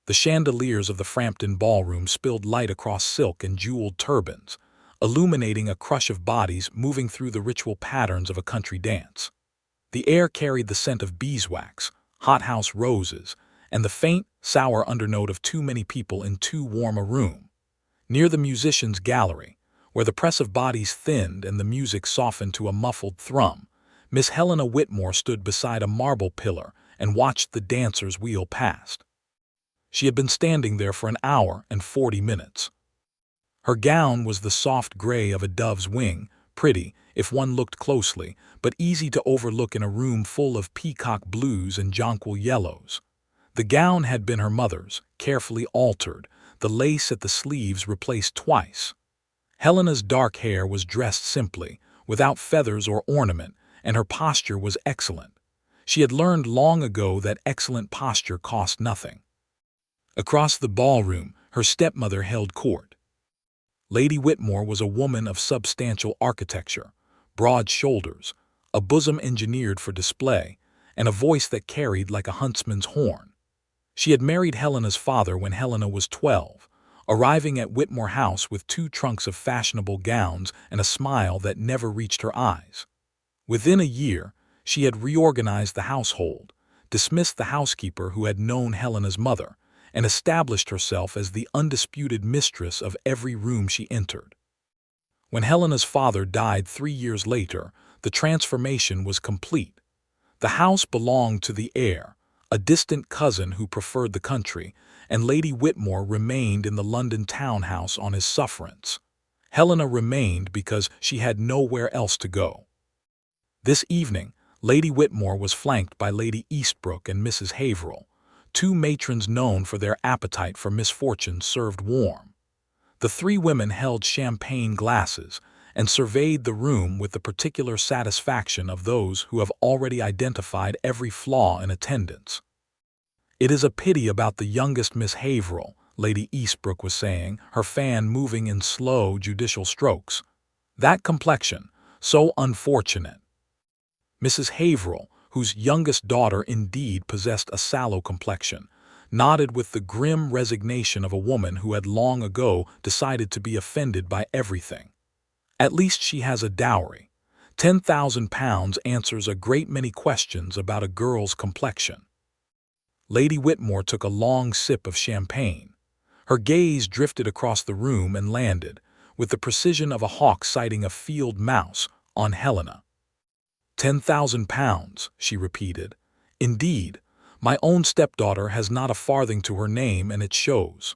The chandeliers of the Frampton ballroom spilled light across silk and jeweled turbans, illuminating a crush of bodies moving through the ritual patterns of a country dance. The air carried the scent of beeswax, hothouse roses, and the faint, sour undernote of too many people in too warm a room. Near the musicians' gallery, where the press of bodies thinned and the music softened to a muffled thrum, Miss Helena Whitmore stood beside a marble pillar and watched the dancers wheel past. She had been standing there for an hour and 40 minutes. Her gown was the soft gray of a dove's wing, pretty, if one looked closely, but easy to overlook in a room full of peacock blues and jonquil yellows. The gown had been her mother's, carefully altered, the lace at the sleeves replaced twice. Helena's dark hair was dressed simply, without feathers or ornament, and her posture was excellent. She had learned long ago that excellent posture cost nothing. Across the ballroom, her stepmother held court. Lady Whitmore was a woman of substantial architecture, broad shoulders, a bosom engineered for display, and a voice that carried like a huntsman's horn. She had married Helena's father when Helena was 12, arriving at Whitmore House with 2 trunks of fashionable gowns and a smile that never reached her eyes. Within a year, she had reorganized the household, dismissed the housekeeper who had known Helena's mother, and established herself as the undisputed mistress of every room she entered. When Helena's father died 3 years later, the transformation was complete. The house belonged to the heir, a distant cousin who preferred the country, and Lady Whitmore remained in the London townhouse on his sufferance. Helena remained because she had nowhere else to go. This evening, Lady Whitmore was flanked by Lady Eastbrook and Mrs. Haverhill, 2 matrons known for their appetite for misfortune served warm. The 3 women held champagne glasses and surveyed the room with the particular satisfaction of those who have already identified every flaw in attendance. "It is a pity about the youngest Miss Haverhill," Lady Eastbrook was saying, her fan moving in slow, judicial strokes. "That complexion, so unfortunate." Mrs. Haverhill, whose youngest daughter indeed possessed a sallow complexion, nodded with the grim resignation of a woman who had long ago decided to be offended by everything. "At least she has a dowry. £10,000 answers a great many questions about a girl's complexion." Lady Whitmore took a long sip of champagne. Her gaze drifted across the room and landed, with the precision of a hawk sighting a field mouse, on Helena. £10,000, she repeated. "Indeed, my own stepdaughter has not a farthing to her name, and it shows."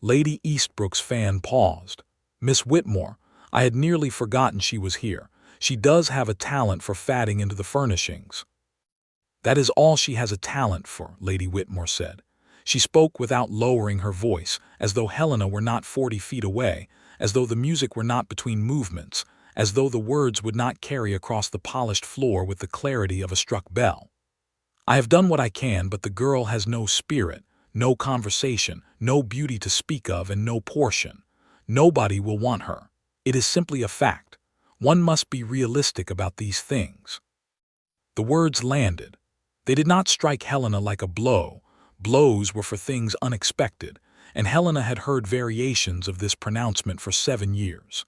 Lady Eastbrook's fan paused. "Miss Whitmore, I had nearly forgotten she was here. She does have a talent for fatting into the furnishings." "That is all she has a talent for," Lady Whitmore said. She spoke without lowering her voice, as though Helena were not 40 feet away, as though the music were not between movements, as though the words would not carry across the polished floor with the clarity of a struck bell. "I have done what I can, but the girl has no spirit, no conversation, no beauty to speak of, and no portion. Nobody will want her. It is simply a fact. One must be realistic about these things." The words landed. They did not strike Helena like a blow. Blows were for things unexpected, and Helena had heard variations of this pronouncement for 7 years.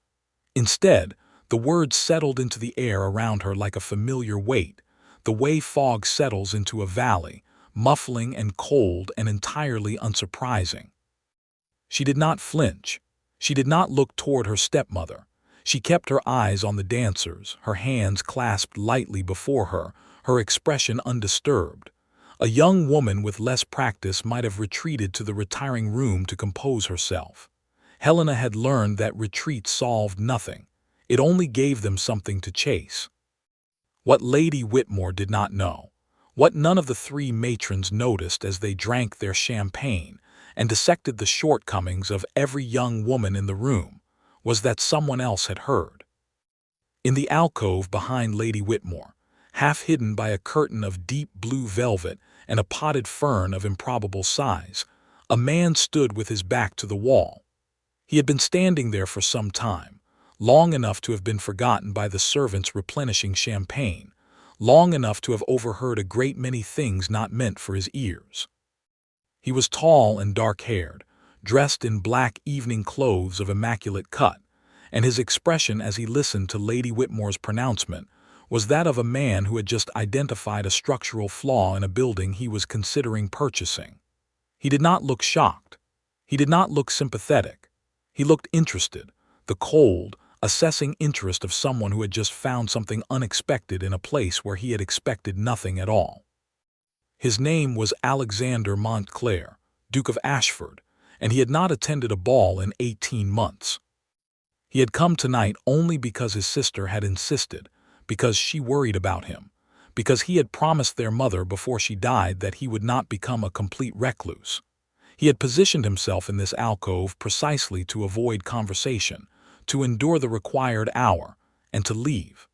Instead, the words settled into the air around her like a familiar weight, the way fog settles into a valley, muffling and cold and entirely unsurprising. She did not flinch. She did not look toward her stepmother. She kept her eyes on the dancers, her hands clasped lightly before her, her expression undisturbed. A young woman with less practice might have retreated to the retiring room to compose herself. Helena had learned that retreat solved nothing. It only gave them something to chase. What Lady Whitmore did not know, what none of the 3 matrons noticed as they drank their champagne and dissected the shortcomings of every young woman in the room, was that someone else had heard. In the alcove behind Lady Whitmore, half hidden by a curtain of deep blue velvet and a potted fern of improbable size, a man stood with his back to the wall. He had been standing there for some time, long enough to have been forgotten by the servants replenishing champagne, long enough to have overheard a great many things not meant for his ears. He was tall and dark-haired, dressed in black evening clothes of immaculate cut, and his expression as he listened to Lady Whitmore's pronouncement was that of a man who had just identified a structural flaw in a building he was considering purchasing. He did not look shocked. He did not look sympathetic. He looked interested, the cold, assessing interest of someone who had just found something unexpected in a place where he had expected nothing at all. His name was Alexander Montclair, Duke of Ashford, and he had not attended a ball in 18 months. He had come tonight only because his sister had insisted, because she worried about him, because he had promised their mother before she died that he would not become a complete recluse. He had positioned himself in this alcove precisely to avoid conversation, to endure the required hour, and to leave.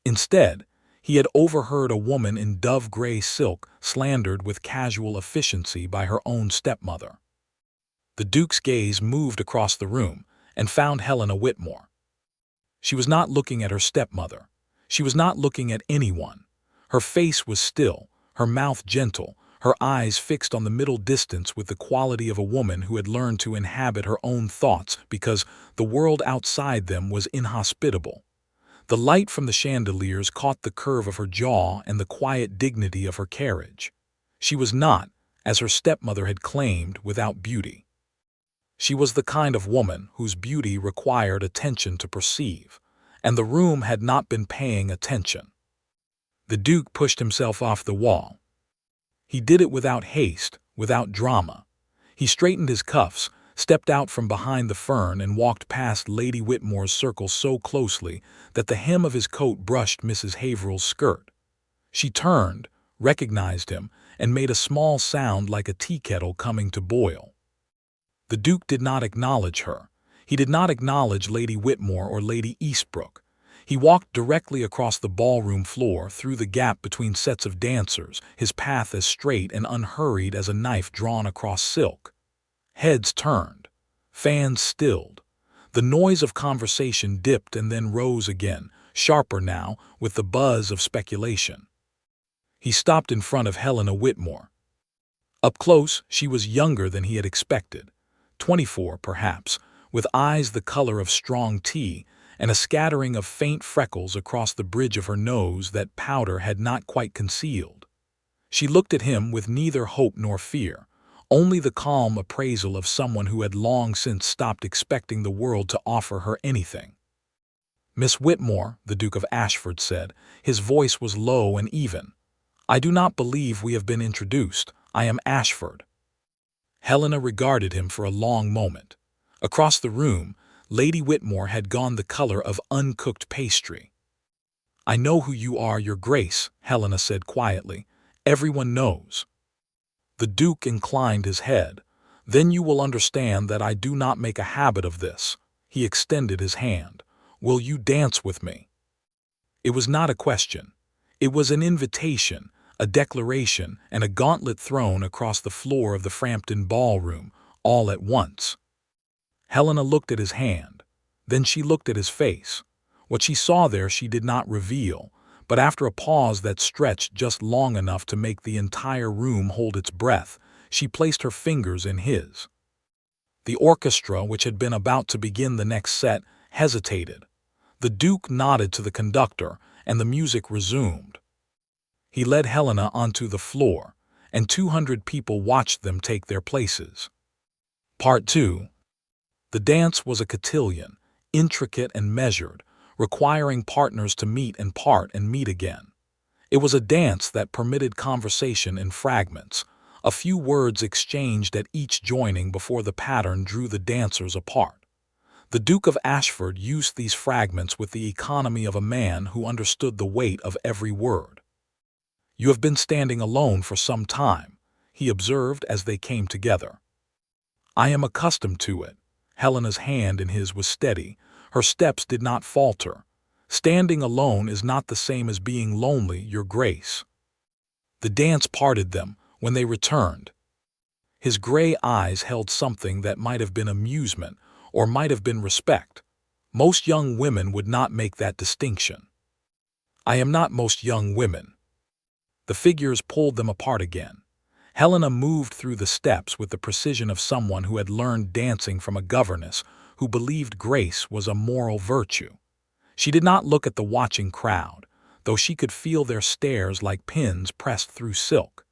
Instead, he had overheard a woman in dove-gray silk slandered with casual efficiency by her own stepmother. The Duke's gaze moved across the room and found Helena Whitmore. She was not looking at her stepmother. She was not looking at anyone. Her face was still, her mouth gentle, her eyes fixed on the middle distance with the quality of a woman who had learned to inhabit her own thoughts because the world outside them was inhospitable. The light from the chandeliers caught the curve of her jaw and the quiet dignity of her carriage. She was not, as her stepmother had claimed, without beauty. She was the kind of woman whose beauty required attention to perceive, and the room had not been paying attention. The Duke pushed himself off the wall. He did it without haste, without drama. He straightened his cuffs, stepped out from behind the fern and walked past Lady Whitmore's circle so closely that the hem of his coat brushed Mrs. Haverhill's skirt. She turned, recognized him, and made a small sound like a tea kettle coming to boil. The Duke did not acknowledge her. He did not acknowledge Lady Whitmore or Lady Eastbrook. He walked directly across the ballroom floor through the gap between sets of dancers, his path as straight and unhurried as a knife drawn across silk. Heads turned. Fans stilled. The noise of conversation dipped and then rose again, sharper now, with the buzz of speculation. He stopped in front of Helena Whitmore. Up close, she was younger than he had expected. 24, perhaps, with eyes the color of strong tea and a scattering of faint freckles across the bridge of her nose that powder had not quite concealed. She looked at him with neither hope nor fear, only the calm appraisal of someone who had long since stopped expecting the world to offer her anything. "Miss Whitmore," the Duke of Ashford said, his voice was low and even. "I do not believe we have been introduced. I am Ashford." Helena regarded him for a long moment. Across the room, Lady Whitmore had gone the color of uncooked pastry. "I know who you are, Your Grace," Helena said quietly. "Everyone knows." The Duke inclined his head. "Then you will understand that I do not make a habit of this." He extended his hand. "Will you dance with me?" It was not a question. It was an invitation, a declaration, and a gauntlet thrown across the floor of the Frampton ballroom, all at once. Helena looked at his hand. Then she looked at his face. What she saw there she did not reveal, but after a pause that stretched just long enough to make the entire room hold its breath, she placed her fingers in his. The orchestra, which had been about to begin the next set, hesitated. The Duke nodded to the conductor, and the music resumed. He led Helena onto the floor, and 200 people watched them take their places. Part 2. The dance was a cotillion, intricate and measured, requiring partners to meet and part and meet again. It was a dance that permitted conversation in fragments, a few words exchanged at each joining before the pattern drew the dancers apart. The Duke of Ashford used these fragments with the economy of a man who understood the weight of every word. "You have been standing alone for some time," he observed as they came together. "I am accustomed to it." Helena's hand in his was steady. Her steps did not falter. "Standing alone is not the same as being lonely, Your Grace." The dance parted them when they returned. His gray eyes held something that might have been amusement or might have been respect. Most young women would not make that distinction. "I am not most young women." The figures pulled them apart again. Helena moved through the steps with the precision of someone who had learned dancing from a governess who believed grace was a moral virtue. She did not look at the watching crowd, though she could feel their stares like pins pressed through silk.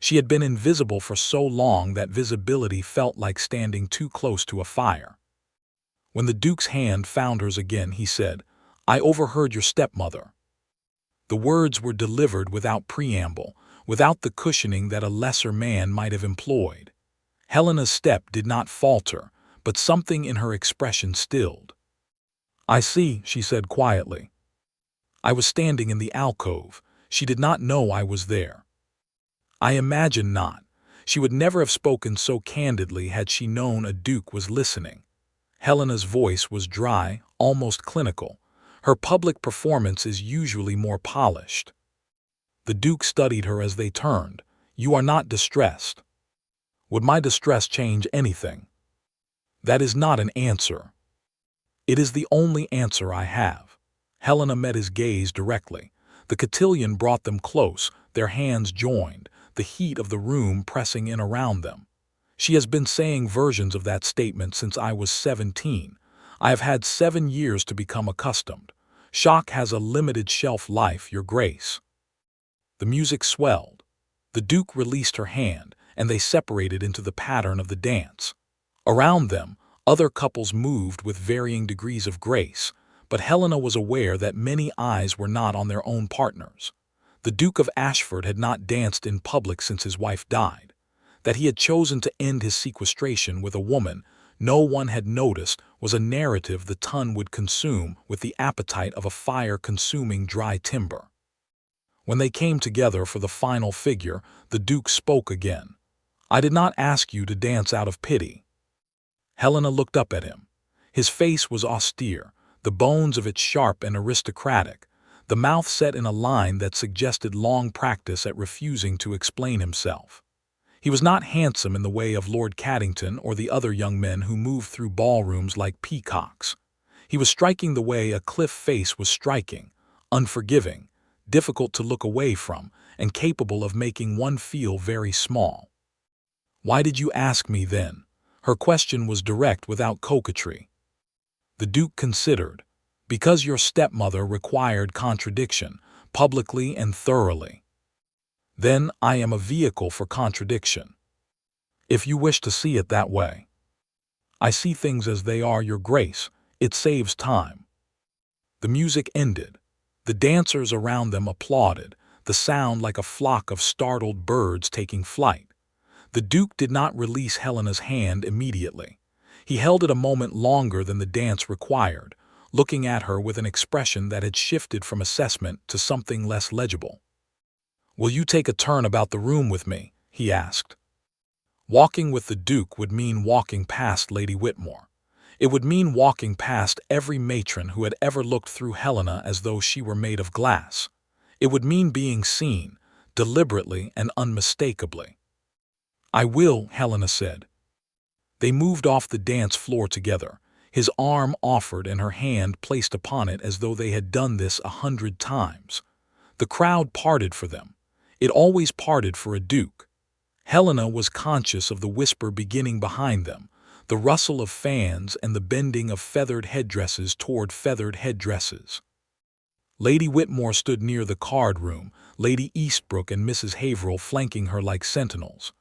She had been invisible for so long that visibility felt like standing too close to a fire. When the Duke's hand found hers again, he said, "I overheard your stepmother." The words were delivered without preamble, without the cushioning that a lesser man might have employed. Helena's step did not falter, but something in her expression stilled. "I see," she said quietly. "I was standing in the alcove. She did not know I was there." I imagine not. She would never have spoken so candidly had she known a duke was listening. Helena's voice was dry, almost clinical. Her public performance is usually more polished. The duke studied her as they turned. "You are not distressed." "Would my distress change anything?" "That is not an answer." "It is the only answer I have." Helena met his gaze directly. The cotillion brought them close, their hands joined, the heat of the room pressing in around them. "She has been saying versions of that statement since I was 17. I have had 7 years to become accustomed. Shock has a limited shelf life, Your Grace." The music swelled. The Duke released her hand, and they separated into the pattern of the dance. Around them, other couples moved with varying degrees of grace, but Helena was aware that many eyes were not on their own partners. The Duke of Ashford had not danced in public since his wife died. That he had chosen to end his sequestration with a woman no one had noticed was a narrative the tongue would consume with the appetite of a fire-consuming dry timber. When they came together for the final figure, the Duke spoke again. "I did not ask you to dance out of pity." Helena looked up at him. His face was austere, the bones of it sharp and aristocratic, the mouth set in a line that suggested long practice at refusing to explain himself. He was not handsome in the way of Lord Caddington or the other young men who moved through ballrooms like peacocks. He was striking the way a cliff face was striking, unforgiving, difficult to look away from, and capable of making one feel very small. "Why did you ask me then?" Her question was direct without coquetry. The Duke considered. "Because your stepmother required contradiction, publicly and thoroughly." "Then I am a vehicle for contradiction." "If you wish to see it that way." "I see things as they are, Your Grace. It saves time." The music ended. The dancers around them applauded, the sound like a flock of startled birds taking flight. The Duke did not release Helena's hand immediately. He held it a moment longer than the dance required, looking at her with an expression that had shifted from assessment to something less legible. "Will you take a turn about the room with me?" he asked. Walking with the Duke would mean walking past Lady Whitmore. It would mean walking past every matron who had ever looked through Helena as though she were made of glass. It would mean being seen, deliberately and unmistakably. "I will," Helena said. They moved off the dance floor together, his arm offered and her hand placed upon it as though they had done this 100 times. The crowd parted for them. It always parted for a duke. Helena was conscious of the whisper beginning behind them, the rustle of fans and the bending of feathered headdresses toward feathered headdresses. Lady Whitmore stood near the card room, Lady Eastbrook and Mrs. Haverhill flanking her like sentinels.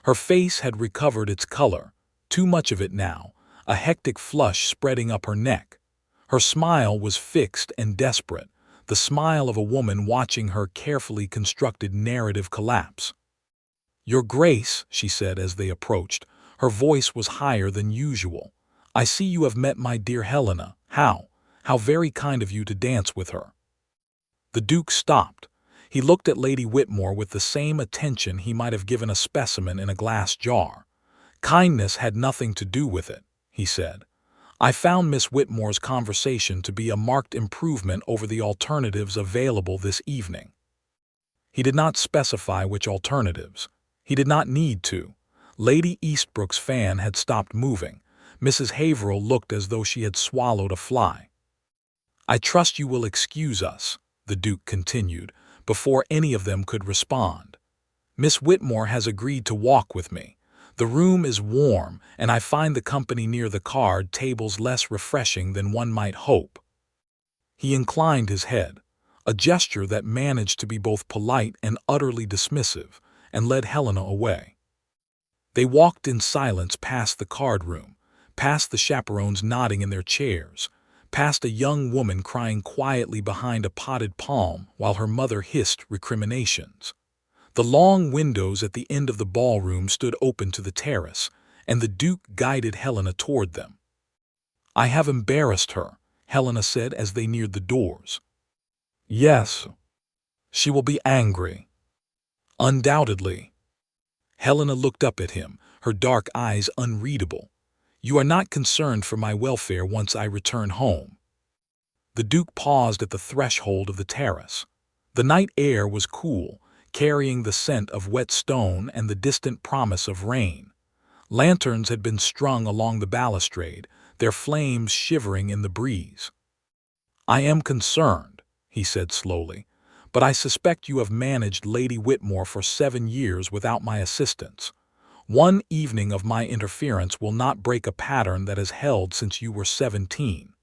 Her face had recovered its color, too much of it now, a hectic flush spreading up her neck. Her smile was fixed and desperate, the smile of a woman watching her carefully constructed narrative collapse. "Your Grace," she said as they approached, her voice was higher than usual. "I see you have met my dear Helena. How very kind of you to dance with her." The Duke stopped. He looked at Lady Whitmore with the same attention he might have given a specimen in a glass jar. "Kindness had nothing to do with it," he said. "I found Miss Whitmore's conversation to be a marked improvement over the alternatives available this evening." He did not specify which alternatives. He did not need to. Lady Eastbrook's fan had stopped moving. Mrs. Haverhill looked as though she had swallowed a fly. "I trust you will excuse us," the Duke continued, before any of them could respond. Miss Whitmore has agreed to walk with me. The room is warm, and I find the company near the card tables less refreshing than one might hope." He inclined his head, a gesture that managed to be both polite and utterly dismissive, and led Helena away. They walked in silence past the card room, past the chaperones nodding in their chairs, past a young woman crying quietly behind a potted palm while her mother hissed recriminations. The long windows at the end of the ballroom stood open to the terrace, and the Duke guided Helena toward them. "I have embarrassed her," Helena said as they neared the doors. "Yes. She will be angry." "Undoubtedly." Helena looked up at him, her dark eyes unreadable. "You are not concerned for my welfare once I return home." The Duke paused at the threshold of the terrace. The night air was cool, carrying the scent of wet stone and the distant promise of rain. Lanterns had been strung along the balustrade, their flames shivering in the breeze. "I am concerned," he said slowly, "but I suspect you have managed Lady Whitmore for 7 years without my assistance. One evening of my interference will not break a pattern that has held since you were 17.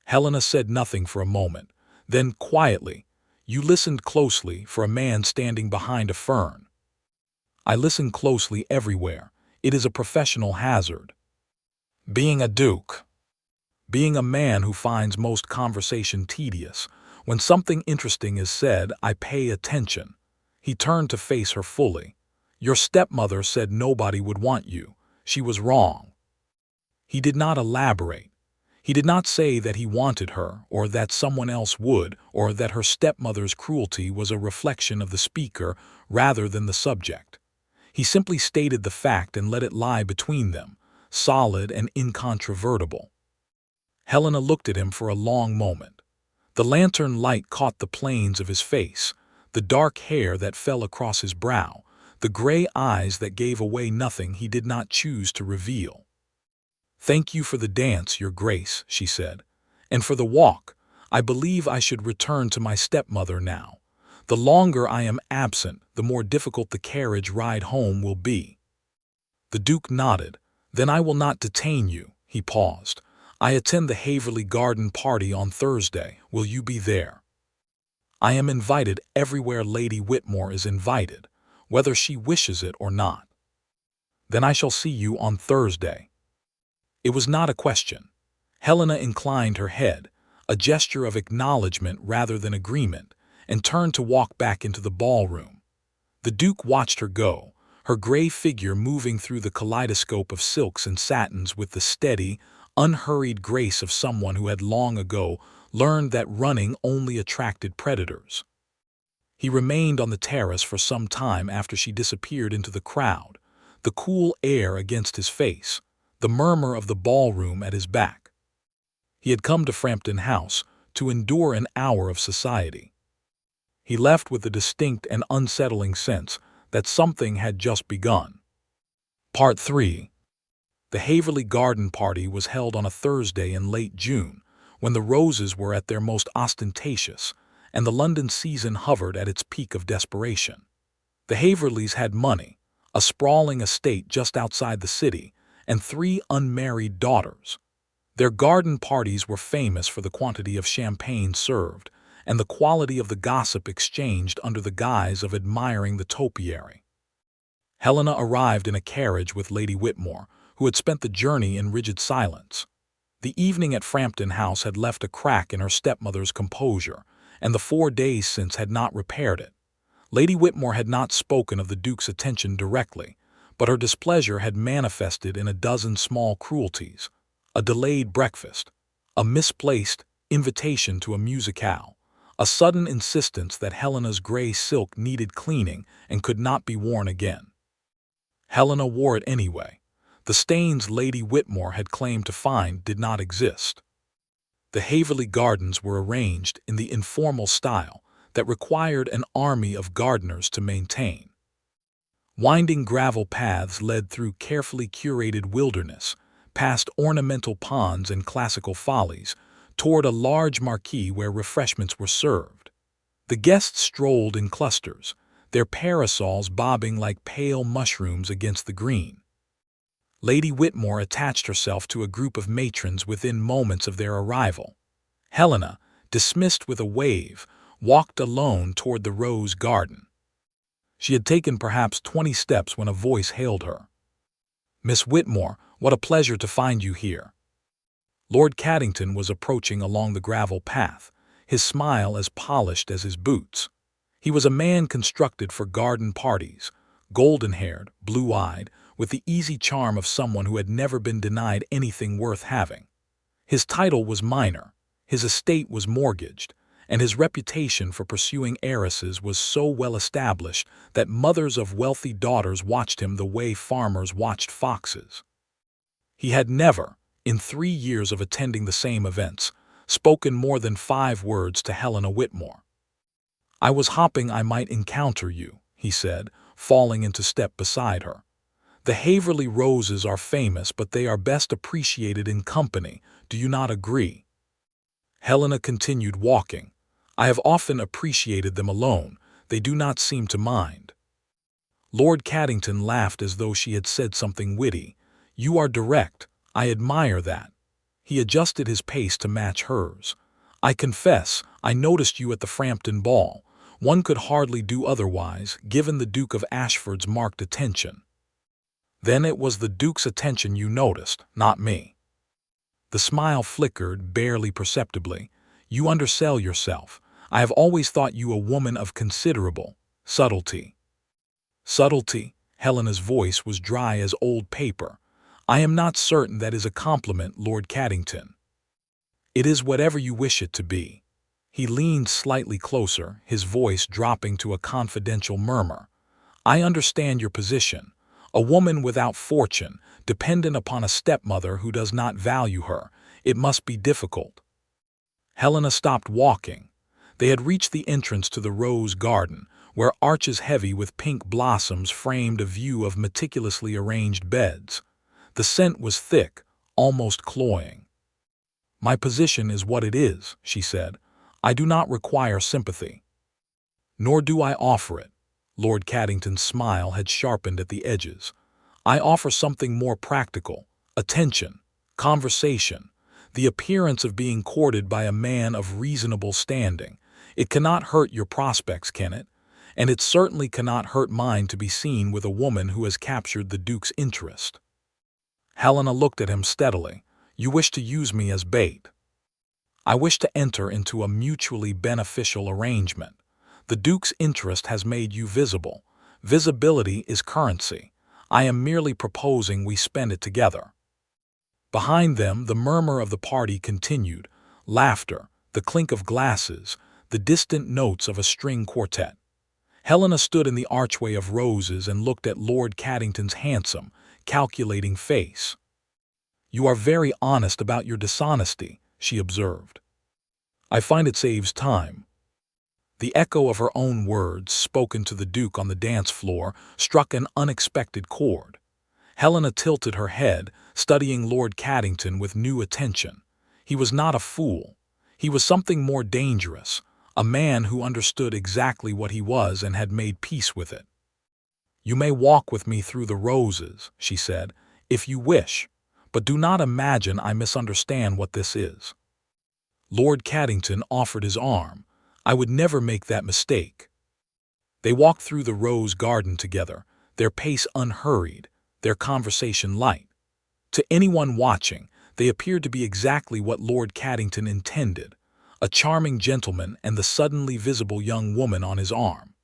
Helena said nothing for a moment. Then, quietly, "You listened closely for a man standing behind a fern." "I listen closely everywhere. It is a professional hazard." "Being a duke." "Being a man who finds most conversation tedious. When something interesting is said, I pay attention." He turned to face her fully. "Your stepmother said nobody would want you. She was wrong." He did not elaborate. He did not say that he wanted her, or that someone else would, or that her stepmother's cruelty was a reflection of the speaker rather than the subject. He simply stated the fact and let it lie between them, solid and incontrovertible. Helena looked at him for a long moment. The lantern light caught the planes of his face, the dark hair that fell across his brow, the gray eyes that gave away nothing he did not choose to reveal. "Thank you for the dance, Your Grace," she said, "and for the walk. I believe I should return to my stepmother now. The longer I am absent, the more difficult the carriage ride home will be." The Duke nodded. "Then I will not detain you." He paused. "I attend the Haverley Garden party on Thursday. Will you be there?" "I am invited everywhere Lady Whitmore is invited, whether she wishes it or not." "Then I shall see you on Thursday." It was not a question. Helena inclined her head, a gesture of acknowledgement rather than agreement, and turned to walk back into the ballroom. The Duke watched her go, her gray figure moving through the kaleidoscope of silks and satins with the steady, unhurried grace of someone who had long ago learned that running only attracted predators. He remained on the terrace for some time after she disappeared into the crowd, the cool air against his face, the murmur of the ballroom at his back. He had come to Frampton House to endure an hour of society. He left with the distinct and unsettling sense that something had just begun. Part 3. The Haverley Garden party was held on a Thursday in late June, when the roses were at their most ostentatious, and the London season hovered at its peak of desperation. The Haverleys had money, a sprawling estate just outside the city, and 3 unmarried daughters. Their garden parties were famous for the quantity of champagne served and the quality of the gossip exchanged under the guise of admiring the topiary. Helena arrived in a carriage with Lady Whitmore, who had spent the journey in rigid silence. The evening at Frampton House had left a crack in her stepmother's composure, and the 4 days since had not repaired it. Lady Whitmore had not spoken of the Duke's attention directly, but her displeasure had manifested in a dozen small cruelties: a delayed breakfast, a misplaced invitation to a musicale, a sudden insistence that Helena's gray silk needed cleaning and could not be worn again. Helena wore it anyway. The stains Lady Whitmore had claimed to find did not exist. The Haverley Gardens were arranged in the informal style that required an army of gardeners to maintain. Winding gravel paths led through carefully curated wilderness, past ornamental ponds and classical follies, toward a large marquee where refreshments were served. The guests strolled in clusters, their parasols bobbing like pale mushrooms against the green. Lady Whitmore attached herself to a group of matrons within moments of their arrival. Helena, dismissed with a wave, walked alone toward the rose garden. She had taken perhaps 20 steps when a voice hailed her. "Miss Whitmore, what a pleasure to find you here." Lord Caddington was approaching along the gravel path, his smile as polished as his boots. He was a man constructed for garden parties, golden-haired, blue-eyed, with the easy charm of someone who had never been denied anything worth having. His title was minor, his estate was mortgaged, and his reputation for pursuing heiresses was so well established that mothers of wealthy daughters watched him the way farmers watched foxes. He had never, in 3 years of attending the same events, spoken more than 5 words to Helena Whitmore. "I was hoping I might encounter you," he said, falling into step beside her. "The Haverley roses are famous, but they are best appreciated in company. Do you not agree?" Helena continued walking. "I have often appreciated them alone. They do not seem to mind." Lord Caddington laughed as though she had said something witty. "You are direct. I admire that." He adjusted his pace to match hers. "I confess, I noticed you at the Frampton ball. One could hardly do otherwise, given the Duke of Ashford's marked attention." "Then it was the Duke's attention you noticed, not me." The smile flickered, barely perceptibly. "You undersell yourself. I have always thought you a woman of considerable subtlety." "Subtlety?" Helena's voice was dry as old paper. "I am not certain that is a compliment, Lord Caddington." "It is whatever you wish it to be." He leaned slightly closer, his voice dropping to a confidential murmur. "I understand your position. A woman without fortune, dependent upon a stepmother who does not value her. It must be difficult." Helena stopped walking. They had reached the entrance to the rose garden, where arches heavy with pink blossoms framed a view of meticulously arranged beds. The scent was thick, almost cloying. "My position is what it is," she said. "I do not require sympathy." "Nor do I offer it." Lord Caddington's smile had sharpened at the edges. "I offer something more practical: attention, conversation, the appearance of being courted by a man of reasonable standing. It cannot hurt your prospects, can it? And it certainly cannot hurt mine to be seen with a woman who has captured the Duke's interest." Helena looked at him steadily. "You wish to use me as bait." "I wish to enter into a mutually beneficial arrangement. The Duke's interest has made you visible. Visibility is currency. I am merely proposing we spend it together." Behind them, the murmur of the party continued, laughter, the clink of glasses, the distant notes of a string quartet. Helena stood in the archway of roses and looked at Lord Caddington's handsome, calculating face. "You are very honest about your dishonesty," she observed. "I find it saves time." The echo of her own words, spoken to the Duke on the dance floor, struck an unexpected chord. Helena tilted her head, studying Lord Caddington with new attention. He was not a fool. He was something more dangerous, a man who understood exactly what he was and had made peace with it. "You may walk with me through the roses," she said, "if you wish, but do not imagine I misunderstand what this is." Lord Caddington offered his arm. "I would never make that mistake." They walked through the rose garden together, their pace unhurried, their conversation light. To anyone watching, they appeared to be exactly what Lord Caddington intended, a charming gentleman and the suddenly visible young woman on his arm.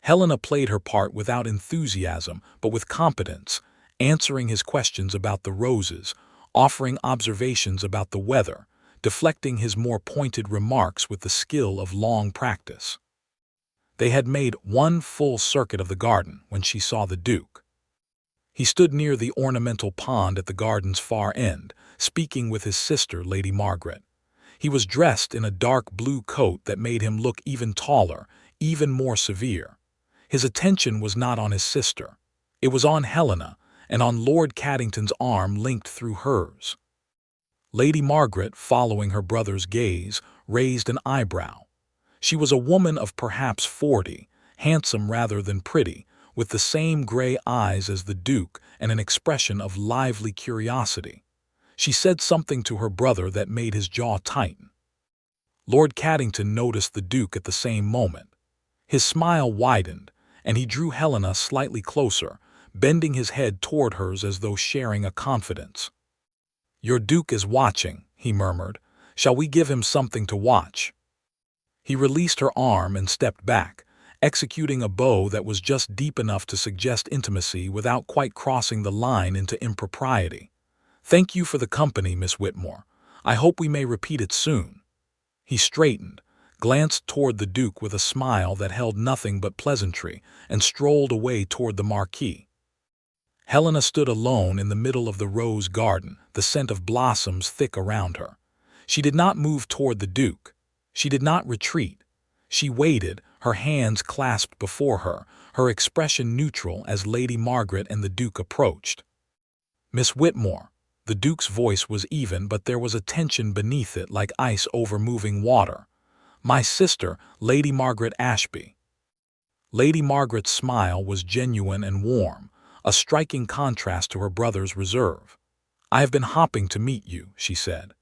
Helena played her part without enthusiasm but with competence, answering his questions about the roses, offering observations about the weather, deflecting his more pointed remarks with the skill of long practice. They had made one full circuit of the garden when she saw the Duke. He stood near the ornamental pond at the garden's far end, speaking with his sister, Lady Margaret. He was dressed in a dark blue coat that made him look even taller, even more severe. His attention was not on his sister. It was on Helena, and on Lord Caddington's arm linked through hers. Lady Margaret, following her brother's gaze, raised an eyebrow. She was a woman of perhaps 40, handsome rather than pretty, with the same gray eyes as the Duke and an expression of lively curiosity. She said something to her brother that made his jaw tighten. Lord Caddington noticed the Duke at the same moment. His smile widened, and he drew Helena slightly closer, bending his head toward hers as though sharing a confidence. "Your Duke is watching," he murmured. "Shall we give him something to watch?" He released her arm and stepped back, executing a bow that was just deep enough to suggest intimacy without quite crossing the line into impropriety. "Thank you for the company, Miss Whitmore. I hope we may repeat it soon." He straightened, glanced toward the Duke with a smile that held nothing but pleasantry, and strolled away toward the marquee. Helena stood alone in the middle of the rose garden, the scent of blossoms thick around her. She did not move toward the Duke. She did not retreat. She waited, her hands clasped before her, her expression neutral as Lady Margaret and the Duke approached. "Miss Whitmore." The Duke's voice was even, but there was a tension beneath it like ice over moving water. "My sister, Lady Margaret Ashby." Lady Margaret's smile was genuine and warm, a striking contrast to her brother's reserve. "I have been hopping to meet you," she said.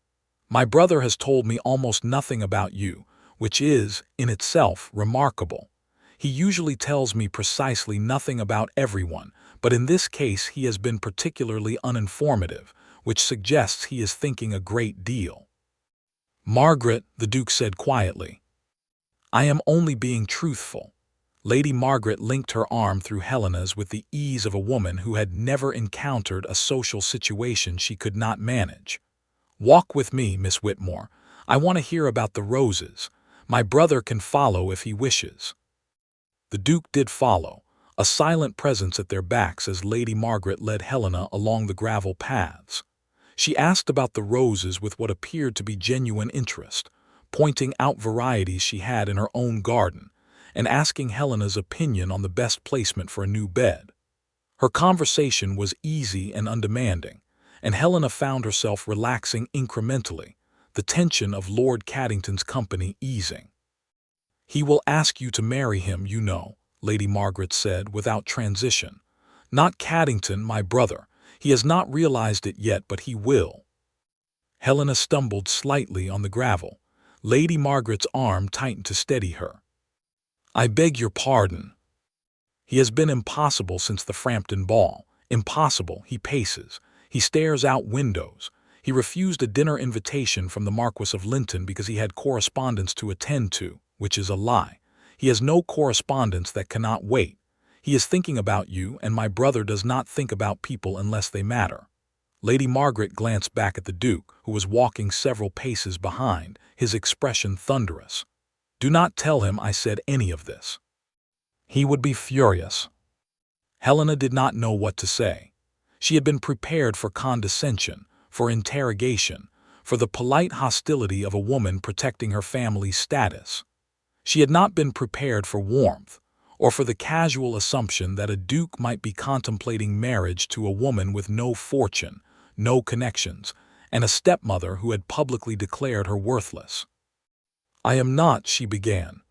"My brother has told me almost nothing about you, which is, in itself, remarkable. He usually tells me precisely nothing about everyone, but in this case he has been particularly uninformative, which suggests he is thinking a great deal." "Margaret," the Duke said quietly, "I am only being truthful." Lady Margaret linked her arm through Helena's with the ease of a woman who had never encountered a social situation she could not manage. "Walk with me, Miss Whitmore. I want to hear about the roses. My brother can follow if he wishes." The Duke did follow, a silent presence at their backs as Lady Margaret led Helena along the gravel paths. She asked about the roses with what appeared to be genuine interest, pointing out varieties she had in her own garden, and asking Helena's opinion on the best placement for a new bed. Her conversation was easy and undemanding, and Helena found herself relaxing incrementally, the tension of Lord Caddington's company easing. "He will ask you to marry him, you know," Lady Margaret said without transition. "Not Caddington, my brother. He has not realized it yet, but he will." Helena stumbled slightly on the gravel. Lady Margaret's arm tightened to steady her. "I beg your pardon." "He has been impossible since the Frampton ball. Impossible, he paces. He stares out windows. He refused a dinner invitation from the Marquis of Linton because he had correspondence to attend to, which is a lie. He has no correspondence that cannot wait. He is thinking about you, and my brother does not think about people unless they matter." Lady Margaret glanced back at the Duke, who was walking several paces behind, his expression thunderous. "Do not tell him I said any of this. He would be furious." Helena did not know what to say. She had been prepared for condescension, for interrogation, for the polite hostility of a woman protecting her family's status. She had not been prepared for warmth, or for the casual assumption that a duke might be contemplating marriage to a woman with no fortune, no connections, and a stepmother who had publicly declared her worthless. "I am not," she began.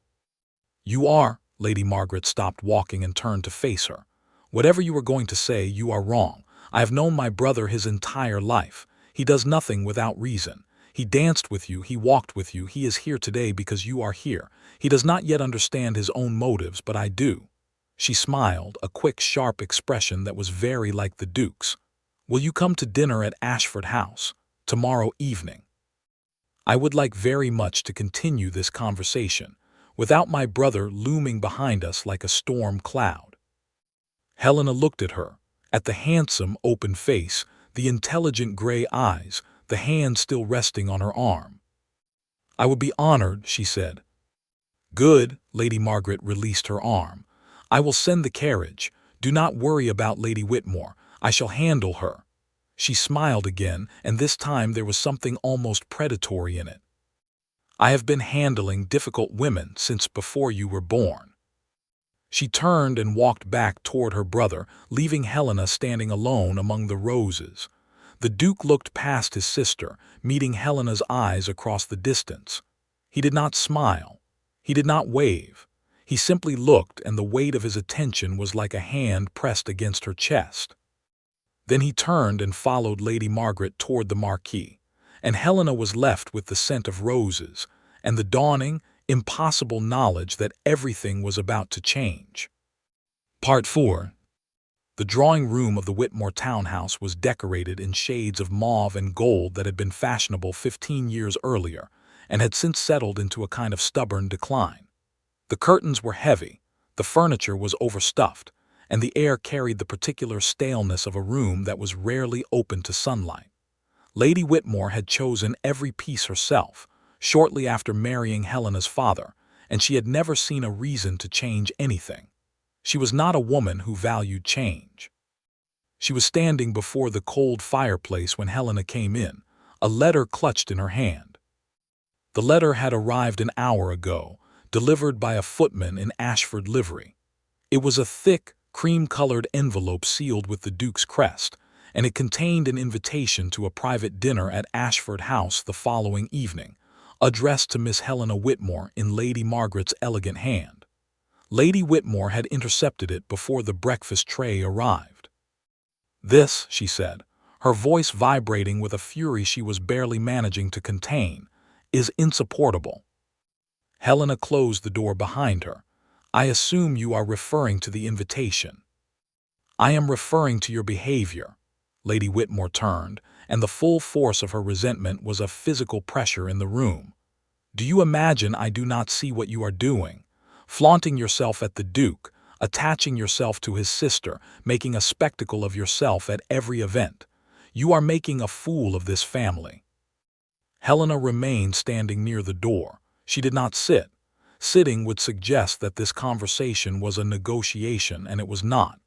"You are." Lady Margaret stopped walking and turned to face her. "Whatever you are going to say, you are wrong. I have known my brother his entire life. He does nothing without reason. He danced with you, he walked with you, he is here today because you are here. He does not yet understand his own motives, but I do." She smiled, a quick, sharp expression that was very like the Duke's. "Will you come to dinner at Ashford House tomorrow evening? I would like very much to continue this conversation, without my brother looming behind us like a storm cloud." Helena looked at her, at the handsome, open face, the intelligent gray eyes, the hand still resting on her arm. "I would be honored," she said. "Good." Lady Margaret released her arm. "I will send the carriage. Do not worry about Lady Whitmore. I shall handle her." She smiled again, and this time there was something almost predatory in it. "I have been handling difficult women since before you were born." She turned and walked back toward her brother, leaving Helena standing alone among the roses. The Duke looked past his sister, meeting Helena's eyes across the distance. He did not smile. He did not wave. He simply looked, and the weight of his attention was like a hand pressed against her chest. Then he turned and followed Lady Margaret toward the marquee, and Helena was left with the scent of roses and the dawning, impossible knowledge that everything was about to change. Part 4. The drawing room of the Whitmore townhouse was decorated in shades of mauve and gold that had been fashionable 15 years earlier and had since settled into a kind of stubborn decline. The curtains were heavy, the furniture was overstuffed, and the air carried the particular staleness of a room that was rarely open to sunlight. Lady Whitmore had chosen every piece herself, shortly after marrying Helena's father, and she had never seen a reason to change anything. She was not a woman who valued change. She was standing before the cold fireplace when Helena came in, a letter clutched in her hand. The letter had arrived an hour ago, delivered by a footman in Ashford livery. It was a thick, cream-colored envelope sealed with the Duke's crest, and it contained an invitation to a private dinner at Ashford House the following evening, addressed to Miss Helena Whitmore in Lady Margaret's elegant hand. Lady Whitmore had intercepted it before the breakfast tray arrived. "This," she said, her voice vibrating with a fury she was barely managing to contain, "is insupportable." Helena closed the door behind her. "I assume you are referring to the invitation." "I am referring to your behavior." Lady Whitmore turned, and the full force of her resentment was a physical pressure in the room. "Do you imagine I do not see what you are doing? Flaunting yourself at the Duke, attaching yourself to his sister, making a spectacle of yourself at every event. You are making a fool of this family." Helena remained standing near the door. She did not sit. Sitting would suggest that this conversation was a negotiation, and it was not.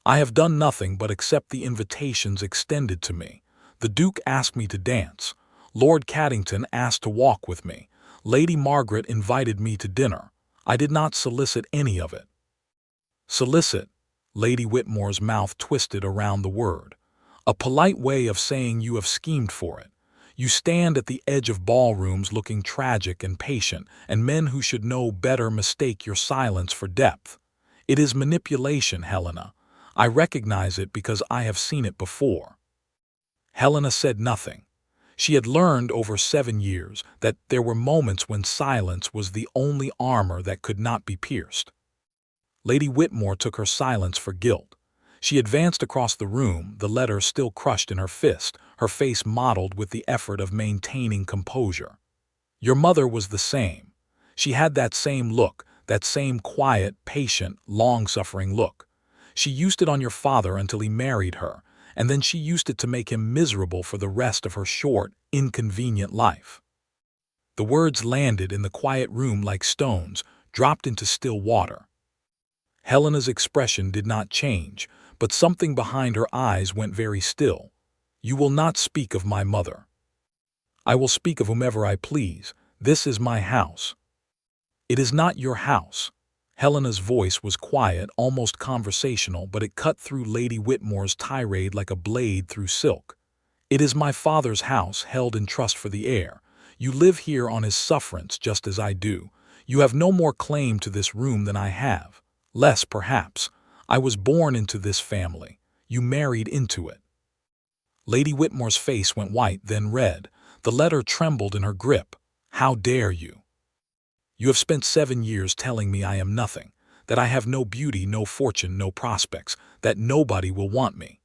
"I have done nothing but accept the invitations extended to me. The Duke asked me to dance. Lord Caddington asked to walk with me. Lady Margaret invited me to dinner. I did not solicit any of it." "Solicit?" Lady Whitmore's mouth twisted around the word. "A polite way of saying you have schemed for it. You stand at the edge of ballrooms looking tragic and patient, and men who should know better mistake your silence for depth. It is manipulation, Helena. I recognize it because I have seen it before." Helena said nothing. She had learned over 7 years that there were moments when silence was the only armor that could not be pierced. Lady Whitmore took her silence for guilt. She advanced across the room, the letter still crushed in her fist, her face mottled with the effort of maintaining composure. "Your mother was the same. She had that same look, that same quiet, patient, long-suffering look. She used it on your father until he married her, and then she used it to make him miserable for the rest of her short, inconvenient life." The words landed in the quiet room like stones, dropped into still water. Helena's expression did not change, but something behind her eyes went very still. "You will not speak of my mother." "I will speak of whomever I please. This is my house." "It is not your house." Helena's voice was quiet, almost conversational, but it cut through Lady Whitmore's tirade like a blade through silk. "It is my father's house, held in trust for the heir. You live here on his sufferance, just as I do. You have no more claim to this room than I have. Less, perhaps. I was born into this family. You married into it." Lady Whitmore's face went white, then red. The letter trembled in her grip. "How dare you? You have spent 7 years telling me I am nothing, that I have no beauty, no fortune, no prospects, that nobody will want me."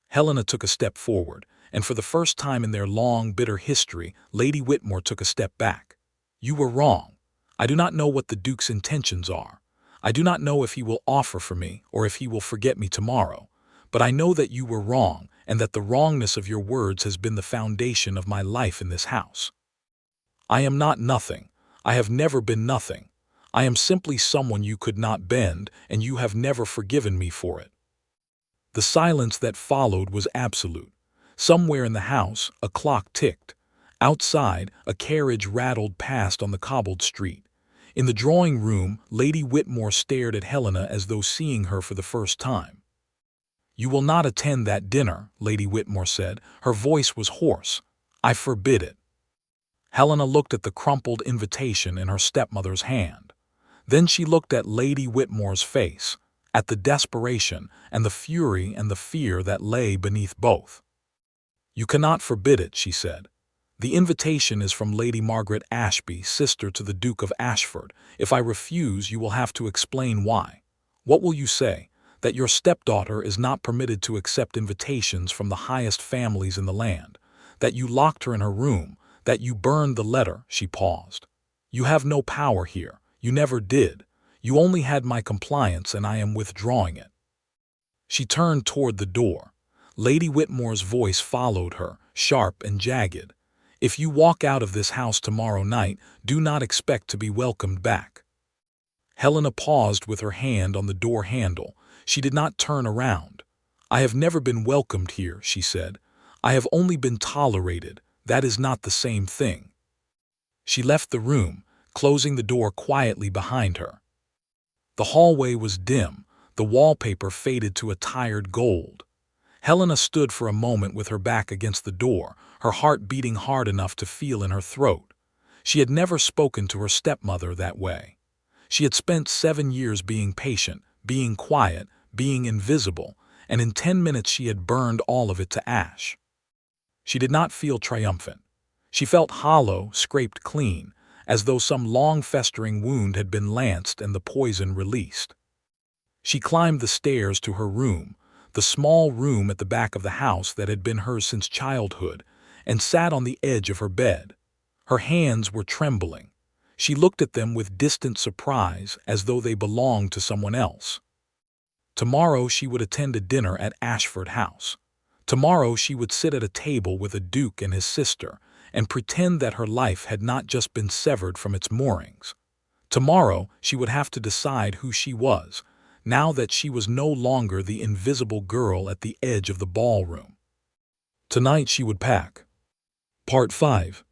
Helena took a step forward, and for the first time in their long, bitter history, Lady Whitmore took a step back. "You were wrong. I do not know what the Duke's intentions are. I do not know if he will offer for me or if he will forget me tomorrow. But I know that you were wrong, and that the wrongness of your words has been the foundation of my life in this house. I am not nothing. I have never been nothing. I am simply someone you could not bend, and you have never forgiven me for it." The silence that followed was absolute. Somewhere in the house, a clock ticked. Outside, a carriage rattled past on the cobbled street. In the drawing room, Lady Whitmore stared at Helena as though seeing her for the first time. "You will not attend that dinner," Lady Whitmore said. Her voice was hoarse. "I forbid it." Helena looked at the crumpled invitation in her stepmother's hand. Then she looked at Lady Whitmore's face, at the desperation and the fury and the fear that lay beneath both. "You cannot forbid it," she said. "The invitation is from Lady Margaret Ashby, sister to the Duke of Ashford. If I refuse, you will have to explain why. What will you say? That your stepdaughter is not permitted to accept invitations from the highest families in the land, that you locked her in her room, that you burned the letter." She paused. "You have no power here. You never did. You only had my compliance, and I am withdrawing it." She turned toward the door. Lady Whitmore's voice followed her, sharp and jagged. "If you walk out of this house tomorrow night, do not expect to be welcomed back." Helena paused with her hand on the door handle. She did not turn around. "I have never been welcomed here," she said. "I have only been tolerated. That is not the same thing." She left the room, closing the door quietly behind her. The hallway was dim, the wallpaper faded to a tired gold. Helena stood for a moment with her back against the door, her heart beating hard enough to feel in her throat. She had never spoken to her stepmother that way. She had spent 7 years being patient, being quiet, being invisible, and in 10 minutes she had burned all of it to ash. She did not feel triumphant. She felt hollow, scraped clean, as though some long-festering wound had been lanced and the poison released. She climbed the stairs to her room, the small room at the back of the house that had been hers since childhood, and sat on the edge of her bed. Her hands were trembling. She looked at them with distant surprise, as though they belonged to someone else. Tomorrow she would attend a dinner at Ashford House. Tomorrow she would sit at a table with a duke and his sister, and pretend that her life had not just been severed from its moorings. Tomorrow she would have to decide who she was, now that she was no longer the invisible girl at the edge of the ballroom. Tonight she would pack. Part 5.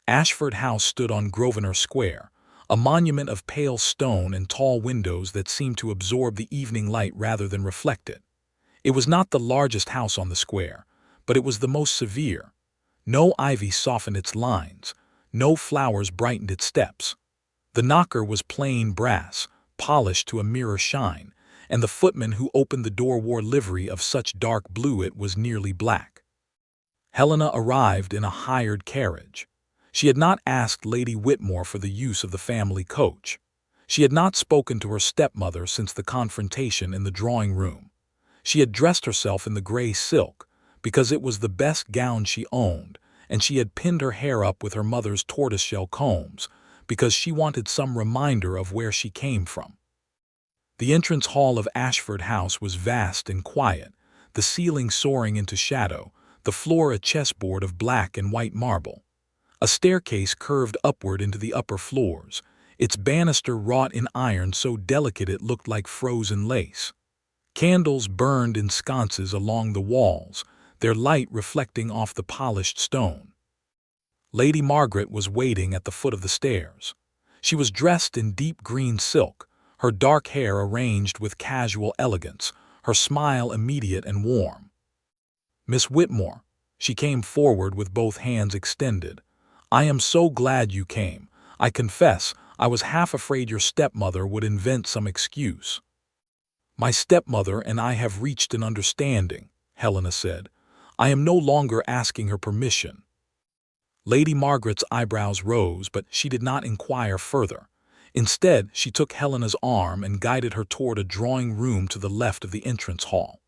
Ashford House stood on Grosvenor Square, a monument of pale stone and tall windows that seemed to absorb the evening light rather than reflect it. It was not the largest house on the square, but it was the most severe. No ivy softened its lines, no flowers brightened its steps. The knocker was plain brass, polished to a mirror shine, and the footman who opened the door wore livery of such dark blue it was nearly black. Helena arrived in a hired carriage. She had not asked Lady Whitmore for the use of the family coach. She had not spoken to her stepmother since the confrontation in the drawing-room. She had dressed herself in the gray silk, because it was the best gown she owned, and she had pinned her hair up with her mother's tortoiseshell combs, because she wanted some reminder of where she came from. The entrance hall of Ashford House was vast and quiet, the ceiling soaring into shadow, the floor a chessboard of black and white marble. A staircase curved upward into the upper floors, its banister wrought in iron so delicate it looked like frozen lace. Candles burned in sconces along the walls, their light reflecting off the polished stone. Lady Margaret was waiting at the foot of the stairs. She was dressed in deep green silk, her dark hair arranged with casual elegance, her smile immediate and warm. "Miss Whitmore," she came forward with both hands extended. "I am so glad you came. I confess, I was half afraid your stepmother would invent some excuse." "My stepmother and I have reached an understanding," Helena said. "I am no longer asking her permission." Lady Margaret's eyebrows rose, but she did not inquire further. Instead, she took Helena's arm and guided her toward a drawing-room to the left of the entrance hall.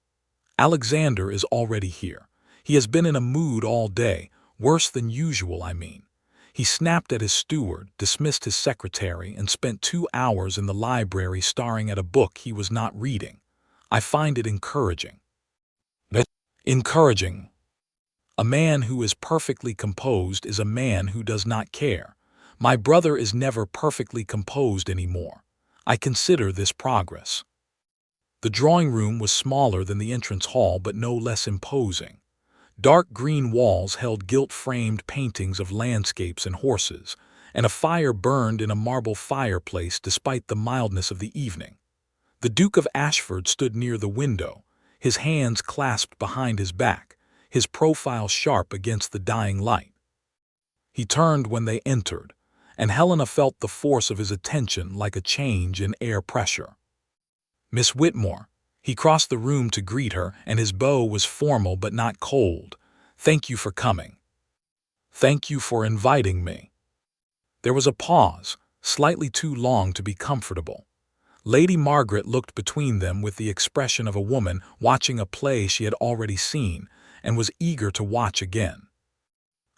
"Alexander is already here. He has been in a mood all day, worse than usual, I mean. He snapped at his steward, dismissed his secretary, and spent 2 hours in the library staring at a book he was not reading. I find it encouraging." Encouraging. A man who is perfectly composed is a man who does not care. My brother is never perfectly composed anymore. I consider this progress. The drawing-room was smaller than the entrance hall, but no less imposing. Dark green walls held gilt-framed paintings of landscapes and horses, and a fire burned in a marble fireplace despite the mildness of the evening. The Duke of Ashford stood near the window, his hands clasped behind his back, his profile sharp against the dying light. He turned when they entered, and Helena felt the force of his attention like a change in air pressure. "Miss Whitmore." He crossed the room to greet her, and his bow was formal but not cold. "Thank you for coming. Thank you for inviting me." There was a pause, slightly too long to be comfortable. Lady Margaret looked between them with the expression of a woman watching a play she had already seen and was eager to watch again.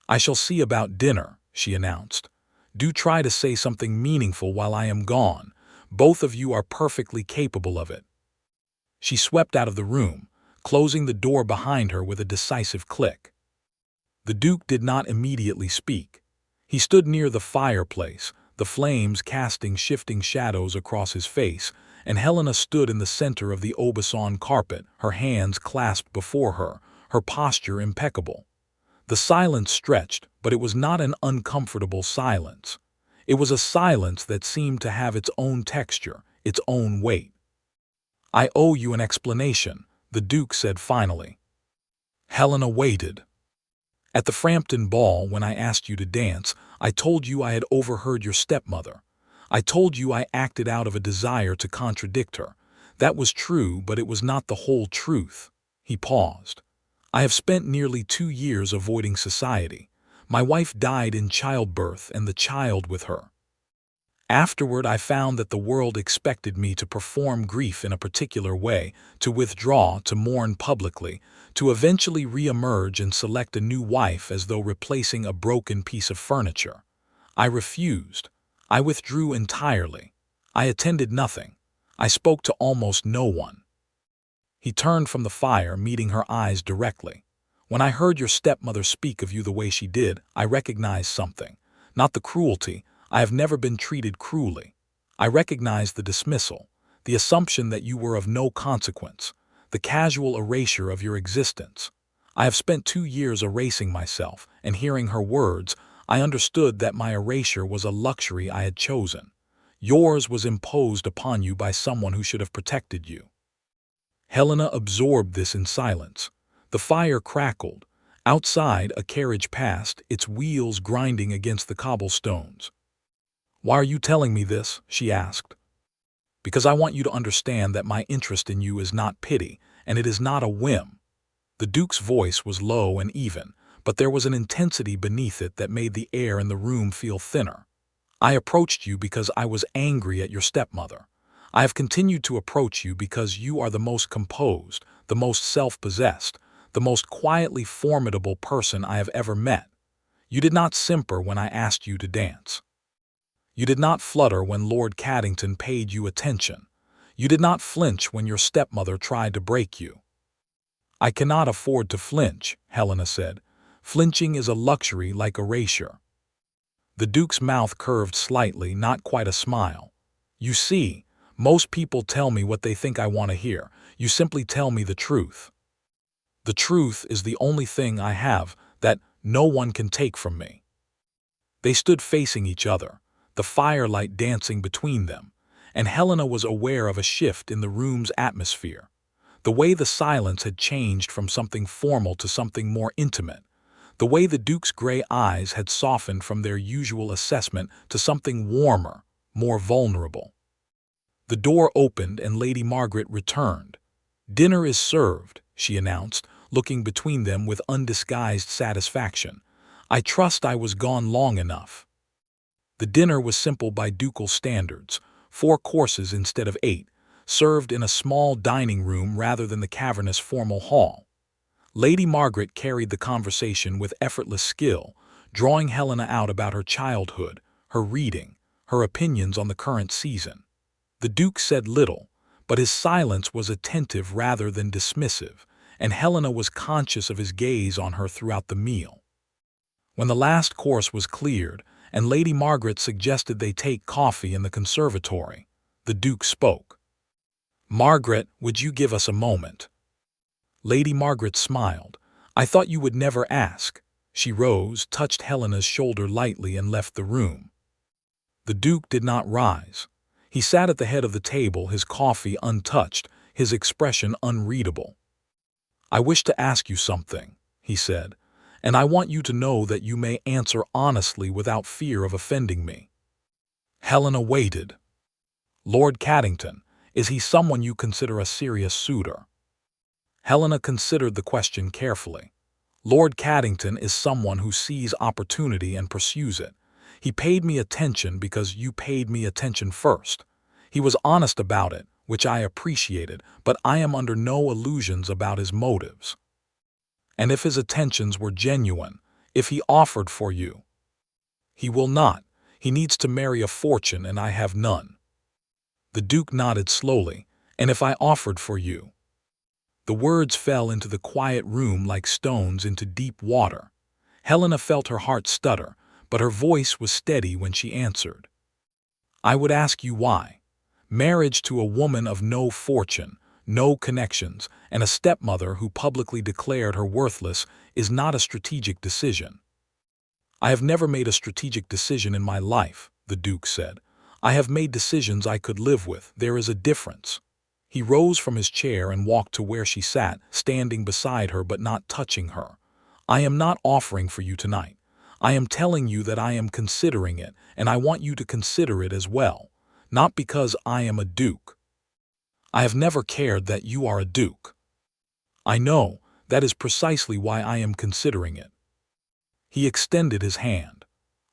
"I shall see about dinner," she announced. "Do try to say something meaningful while I am gone. Both of you are perfectly capable of it." She swept out of the room, closing the door behind her with a decisive click. The Duke did not immediately speak. He stood near the fireplace, the flames casting shifting shadows across his face, and Helena stood in the center of the Aubusson carpet, her hands clasped before her, her posture impeccable. The silence stretched, but it was not an uncomfortable silence. It was a silence that seemed to have its own texture, its own weight. "I owe you an explanation," the Duke said finally. Helena waited. "At the Frampton ball, when I asked you to dance, I told you I had overheard your stepmother. I told you I acted out of a desire to contradict her. That was true, but it was not the whole truth." He paused. "I have spent nearly 2 years avoiding society. My wife died in childbirth and the child with her. Afterward, I found that the world expected me to perform grief in a particular way, to withdraw, to mourn publicly, to eventually re-emerge and select a new wife as though replacing a broken piece of furniture. I refused. I withdrew entirely. I attended nothing. I spoke to almost no one." He turned from the fire, meeting her eyes directly. "When I heard your stepmother speak of you the way she did, I recognized something. Not the cruelty. I have never been treated cruelly. I recognized the dismissal, the assumption that you were of no consequence, the casual erasure of your existence. I have spent 2 years erasing myself, and hearing her words, I understood that my erasure was a luxury I had chosen. Yours was imposed upon you by someone who should have protected you." Helena absorbed this in silence. The fire crackled. Outside, a carriage passed, its wheels grinding against the cobblestones. "Why are you telling me this?" she asked. "Because I want you to understand that my interest in you is not pity, and it is not a whim." The Duke's voice was low and even, but there was an intensity beneath it that made the air in the room feel thinner. "I approached you because I was angry at your stepmother. I have continued to approach you because you are the most composed, the most self-possessed, the most quietly formidable person I have ever met. You did not simper when I asked you to dance. You did not flutter when Lord Caddington paid you attention. You did not flinch when your stepmother tried to break you." "I cannot afford to flinch," Helena said. "Flinching is a luxury like erasure." The Duke's mouth curved slightly, not quite a smile. "You see, most people tell me what they think I want to hear. You simply tell me the truth. The truth is the only thing I have that no one can take from me." They stood facing each other, the firelight dancing between them, and Helena was aware of a shift in the room's atmosphere. The way the silence had changed from something formal to something more intimate. The way the Duke's gray eyes had softened from their usual assessment to something warmer, more vulnerable. The door opened and Lady Margaret returned. "Dinner is served," she announced, looking between them with undisguised satisfaction. "I trust I was gone long enough." The dinner was simple by ducal standards, 4 courses instead of 8, served in a small dining room rather than the cavernous formal hall. Lady Margaret carried the conversation with effortless skill, drawing Helena out about her childhood, her reading, her opinions on the current season. The Duke said little, but his silence was attentive rather than dismissive, and Helena was conscious of his gaze on her throughout the meal. When the last course was cleared, and Lady Margaret suggested they take coffee in the conservatory, the Duke spoke. "Margaret, would you give us a moment?" Lady Margaret smiled. "I thought you would never ask." She rose, touched Helena's shoulder lightly, and left the room. The Duke did not rise. He sat at the head of the table, his coffee untouched, his expression unreadable. "I wish to ask you something," he said, "and I want you to know that you may answer honestly without fear of offending me." Helena waited. Lord Caddington, is he someone you consider a serious suitor? Helena considered the question carefully. Lord Caddington is someone who sees opportunity and pursues it. He paid me attention because you paid me attention first. He was honest about it, which I appreciated, but I am under no illusions about his motives. And if his attentions were genuine, if he offered for you? He will not. He needs to marry a fortune and I have none. The Duke nodded slowly. And if I offered for you? The words fell into the quiet room like stones into deep water. Helena felt her heart stutter, but her voice was steady when she answered. I would ask you why. Marriage to a woman of no fortune, no connections, and a stepmother who publicly declared her worthless is not a strategic decision. I have never made a strategic decision in my life, the Duke said. I have made decisions I could live with. There is a difference. He rose from his chair and walked to where she sat, standing beside her but not touching her. I am not offering for you tonight. I am telling you that I am considering it, and I want you to consider it as well. Not because I am a duke. I have never cared that you are a duke. I know, that is precisely why I am considering it. He extended his hand.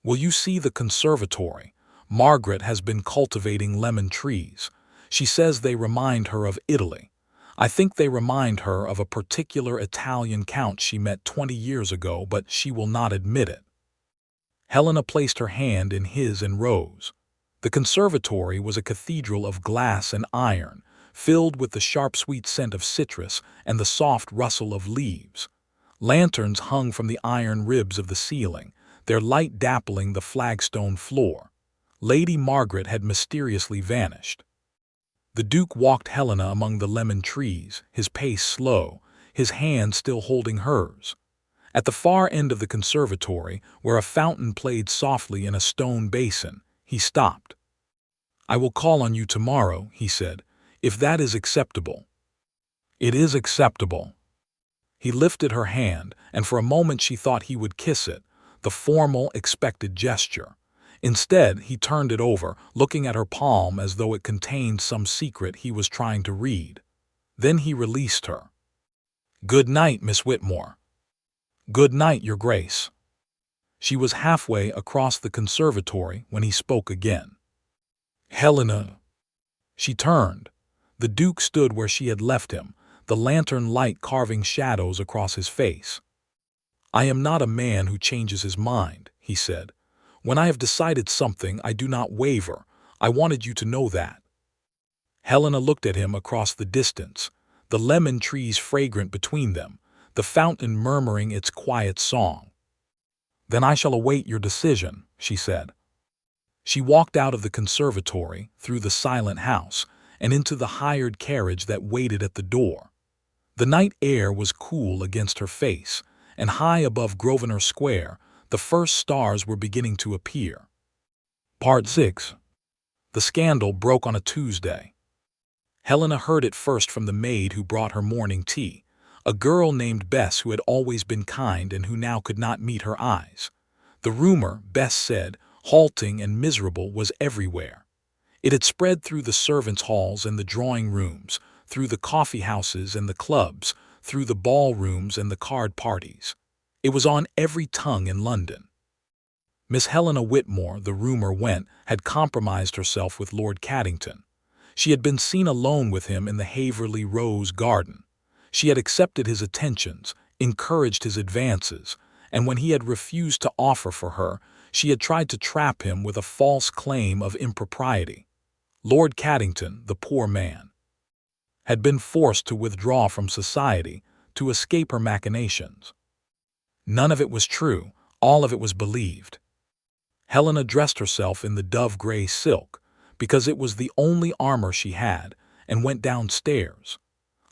Will you see the conservatory? Margaret has been cultivating lemon trees. She says they remind her of Italy. I think they remind her of a particular Italian count she met 20 years ago, but she will not admit it. Helena placed her hand in his and rose. The conservatory was a cathedral of glass and iron, filled with the sharp sweet scent of citrus and the soft rustle of leaves. Lanterns hung from the iron ribs of the ceiling, their light dappling the flagstone floor. Lady Margaret had mysteriously vanished. The Duke walked Helena among the lemon trees, his pace slow, his hand still holding hers. At the far end of the conservatory, where a fountain played softly in a stone basin, he stopped. I will call on you tomorrow, he said, if that is acceptable. It is acceptable. He lifted her hand, and for a moment she thought he would kiss it, the formal, expected gesture. Instead, he turned it over, looking at her palm as though it contained some secret he was trying to read. Then he released her. Good night, Miss Whitmore. Good night, Your Grace. She was halfway across the conservatory when he spoke again. Helena. She turned. The Duke stood where she had left him, the lantern light carving shadows across his face. I am not a man who changes his mind, he said. When I have decided something, I do not waver. I wanted you to know that. Helena looked at him across the distance, the lemon trees fragrant between them, the fountain murmuring its quiet song. Then I shall await your decision, she said. She walked out of the conservatory, through the silent house, and into the hired carriage that waited at the door. The night air was cool against her face, and high above Grosvenor Square, the first stars were beginning to appear. Part 6. The scandal broke on a Tuesday. Helena heard it first from the maid who brought her morning tea, a girl named Bess who had always been kind and who now could not meet her eyes. The rumor, Bess said, halting and miserable, was everywhere. It had spread through the servants' halls and the drawing rooms, through the coffee houses and the clubs, through the ballrooms and the card parties. It was on every tongue in London. Miss Helena Whitmore, the rumor went, had compromised herself with Lord Caddington. She had been seen alone with him in the Haverley Rose garden. She had accepted his attentions, encouraged his advances, and when he had refused to offer for her, she had tried to trap him with a false claim of impropriety. Lord Caddington, the poor man, had been forced to withdraw from society to escape her machinations. None of it was true, all of it was believed. Helena dressed herself in the dove-gray silk, because it was the only armor she had, and went downstairs.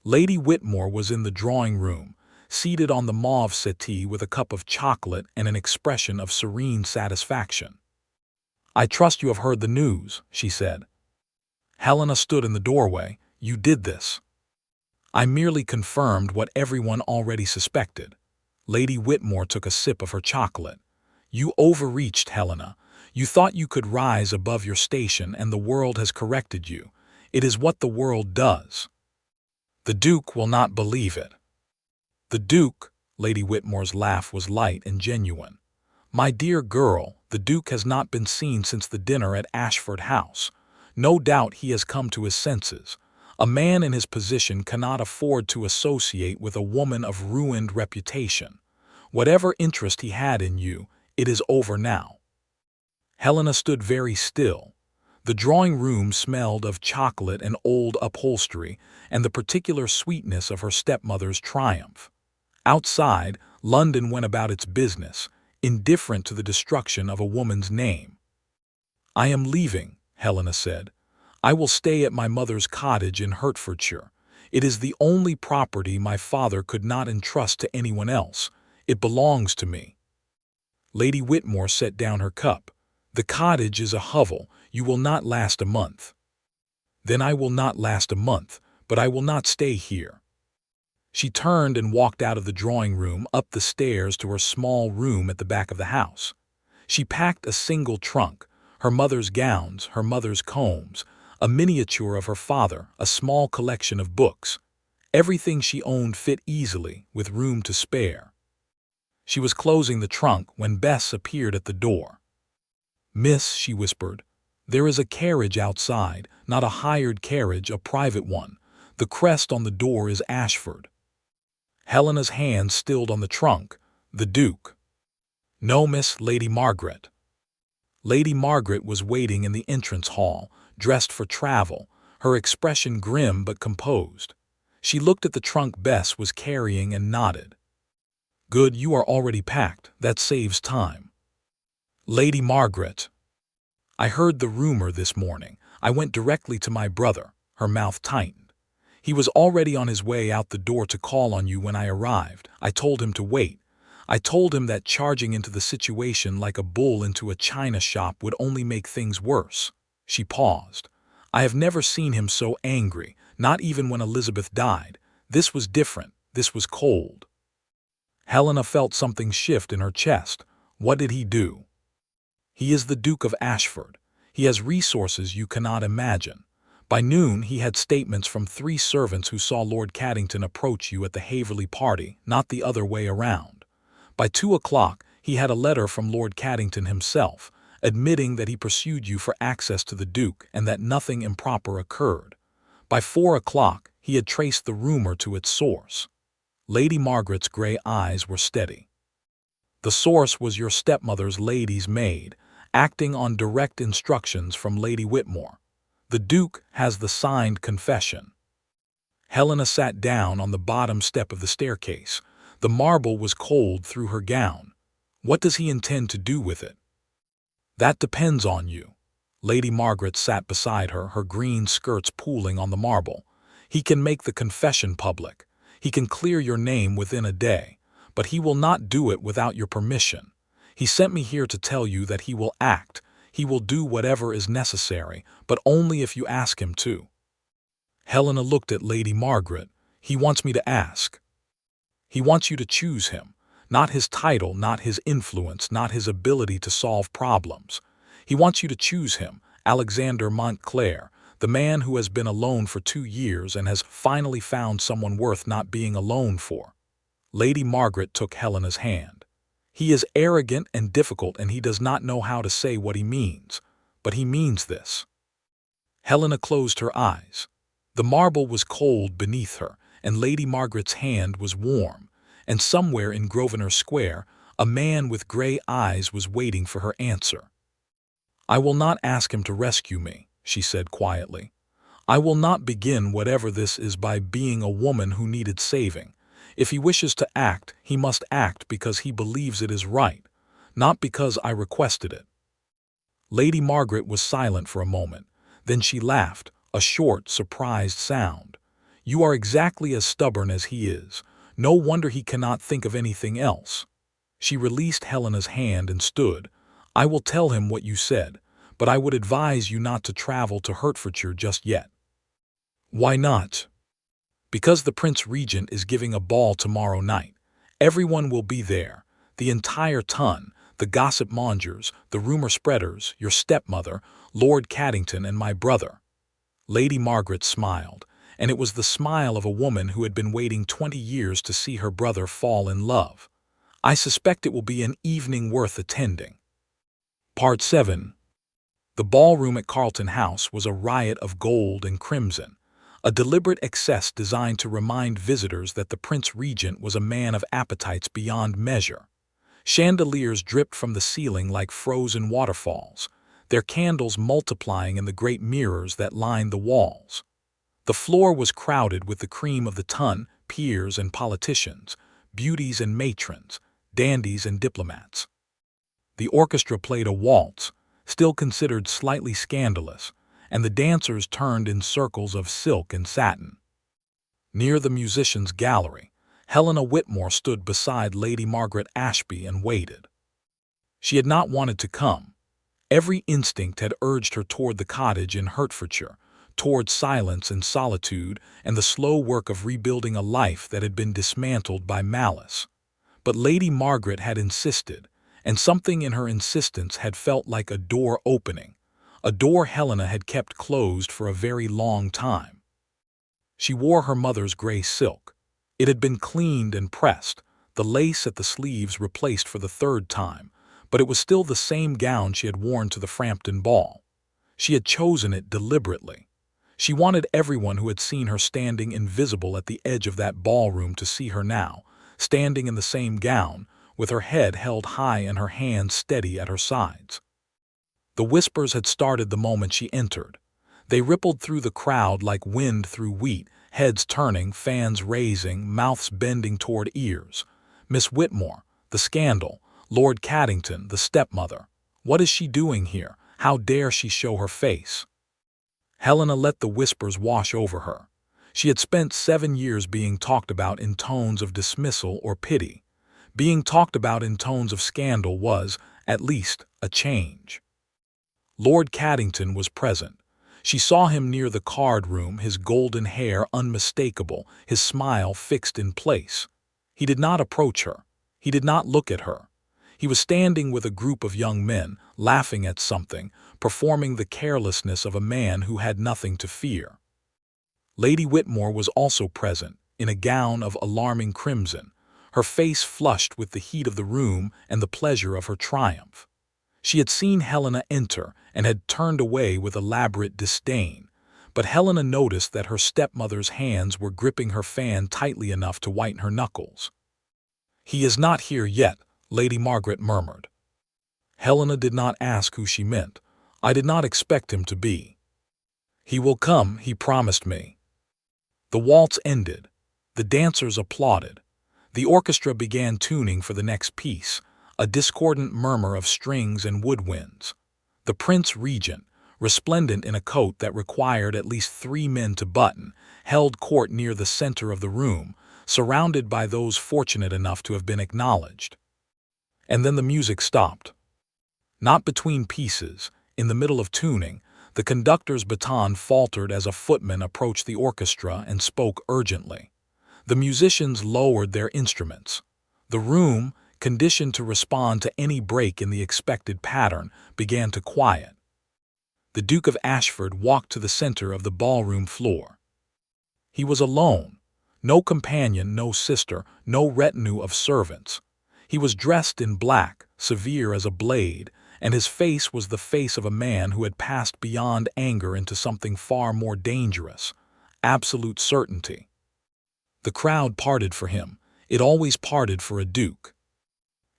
Lady Whitmore was in the drawing-room, seated on the mauve settee with a cup of chocolate and an expression of serene satisfaction. I trust you have heard the news, she said. Helena stood in the doorway. You did this. I merely confirmed what everyone already suspected. Lady Whitmore took a sip of her chocolate. You overreached, Helena. You thought you could rise above your station, and the world has corrected you. It is what the world does. The Duke will not believe it. The Duke, Lady Whitmore's laugh was light and genuine. My dear girl, the Duke has not been seen since the dinner at Ashford House. No doubt he has come to his senses. A man in his position cannot afford to associate with a woman of ruined reputation. Whatever interest he had in you, it is over now. Helena stood very still. The drawing-room smelled of chocolate and old upholstery and the particular sweetness of her stepmother's triumph. Outside, London went about its business, indifferent to the destruction of a woman's name. I am leaving, Helena said. I will stay at my mother's cottage in Hertfordshire. It is the only property my father could not entrust to anyone else. It belongs to me. Lady Whitmore set down her cup. The cottage is a hovel. You will not last a month. Then I will not last a month, but I will not stay here. She turned and walked out of the drawing-room, up the stairs to her small room at the back of the house. She packed a single trunk, her mother's gowns, her mother's combs, a miniature of her father, a small collection of books. Everything she owned fit easily, with room to spare. She was closing the trunk when Bess appeared at the door. Miss, she whispered, there is a carriage outside, not a hired carriage, a private one. The crest on the door is Ashford. Helena's hand stilled on the trunk. The Duke. No, Miss, Lady Margaret. Lady Margaret was waiting in the entrance hall, dressed for travel, her expression grim but composed. She looked at the trunk Bess was carrying and nodded. Good, you are already packed. That saves time. Lady Margaret. I heard the rumor this morning. I went directly to my brother. Her mouth tightened. He was already on his way out the door to call on you when I arrived. I told him to wait. I told him that charging into the situation like a bull into a china shop would only make things worse. She paused. I have never seen him so angry, not even when Elizabeth died. This was different. This was cold. Helena felt something shift in her chest. What did he do? He is the Duke of Ashford. He has resources you cannot imagine. By noon, he had statements from 3 servants who saw Lord Caddington approach you at the Haverley party, not the other way around. By 2 o'clock, he had a letter from Lord Caddington himself, admitting that he pursued you for access to the Duke and that nothing improper occurred. By 4 o'clock, he had traced the rumor to its source. Lady Margaret's gray eyes were steady. The source was your stepmother's lady's maid, acting on direct instructions from Lady Whitmore. The Duke has the signed confession. Helena sat down on the bottom step of the staircase. The marble was cold through her gown. What does he intend to do with it? That depends on you. Lady Margaret sat beside her, her green skirts pooling on the marble. He can make the confession public. He can clear your name within a day, but he will not do it without your permission. He sent me here to tell you that he will act. He will do whatever is necessary, but only if you ask him to. Helena looked at Lady Margaret. He wants me to ask. He wants you to choose him, not his title, not his influence, not his ability to solve problems. He wants you to choose him, Alexander Montclair, the man who has been alone for 2 years and has finally found someone worth not being alone for. Lady Margaret took Helena's hand. He is arrogant and difficult, and he does not know how to say what he means, but he means this. Helena closed her eyes. The marble was cold beneath her, and Lady Margaret's hand was warm, and somewhere in Grosvenor Square, a man with gray eyes was waiting for her answer. I will not ask him to rescue me, she said quietly. I will not begin whatever this is by being a woman who needed saving. If he wishes to act, he must act because he believes it is right, not because I requested it. Lady Margaret was silent for a moment. Then she laughed, a short, surprised sound. You are exactly as stubborn as he is. No wonder he cannot think of anything else. She released Helena's hand and stood. I will tell him what you said, but I would advise you not to travel to Hertfordshire just yet. Why not? Because the Prince Regent is giving a ball tomorrow night. Everyone will be there. The entire ton, the gossip mongers, the rumor spreaders, your stepmother, Lord Caddington, and my brother." Lady Margaret smiled, and it was the smile of a woman who had been waiting 20 years to see her brother fall in love. "I suspect it will be an evening worth attending." Part 7. The ballroom at Carlton House was a riot of gold and crimson, a deliberate excess designed to remind visitors that the Prince Regent was a man of appetites beyond measure. Chandeliers dripped from the ceiling like frozen waterfalls, their candles multiplying in the great mirrors that lined the walls. The floor was crowded with the cream of the ton, peers and politicians, beauties and matrons, dandies and diplomats. The orchestra played a waltz, still considered slightly scandalous, and the dancers turned in circles of silk and satin. Near the musicians' gallery, Helena Whitmore stood beside Lady Margaret Ashby and waited. She had not wanted to come. Every instinct had urged her toward the cottage in Hertfordshire, toward silence and solitude and the slow work of rebuilding a life that had been dismantled by malice. But Lady Margaret had insisted, and something in her insistence had felt like a door opening, a door Helena had kept closed for a very long time. She wore her mother's gray silk. It had been cleaned and pressed, the lace at the sleeves replaced for the third time, but it was still the same gown she had worn to the Frampton Ball. She had chosen it deliberately. She wanted everyone who had seen her standing invisible at the edge of that ballroom to see her now, standing in the same gown, with her head held high and her hands steady at her sides. The whispers had started the moment she entered. They rippled through the crowd like wind through wheat, heads turning, fans raising, mouths bending toward ears. "Miss Whitmore, the scandal. Lord Caddington, the stepmother. What is she doing here? How dare she show her face?" Helena let the whispers wash over her. She had spent 7 years being talked about in tones of dismissal or pity. Being talked about in tones of scandal was, at least, a change. Lord Caddington was present. She saw him near the card room, his golden hair unmistakable, his smile fixed in place. He did not approach her. He did not look at her. He was standing with a group of young men, laughing at something, performing the carelessness of a man who had nothing to fear. Lady Whitmore was also present, in a gown of alarming crimson, her face flushed with the heat of the room and the pleasure of her triumph. She had seen Helena enter and had turned away with elaborate disdain, but Helena noticed that her stepmother's hands were gripping her fan tightly enough to whiten her knuckles. "He is not here yet," Lady Margaret murmured. Helena did not ask who she meant. "I did not expect him to be." "He will come, he promised me." The waltz ended. The dancers applauded. The orchestra began tuning for the next piece, a discordant murmur of strings and woodwinds. The Prince Regent, resplendent in a coat that required at least 3 men to button, held court near the center of the room, surrounded by those fortunate enough to have been acknowledged. And then the music stopped. Not between pieces, in the middle of tuning, the conductor's baton faltered as a footman approached the orchestra and spoke urgently. The musicians lowered their instruments. The room, conditioned to respond to any break in the expected pattern, began to quiet. The Duke of Ashford walked to the center of the ballroom floor. He was alone. No companion, no sister, no retinue of servants. He was dressed in black, severe as a blade, and his face was the face of a man who had passed beyond anger into something far more dangerous, absolute certainty. The crowd parted for him. It always parted for a duke.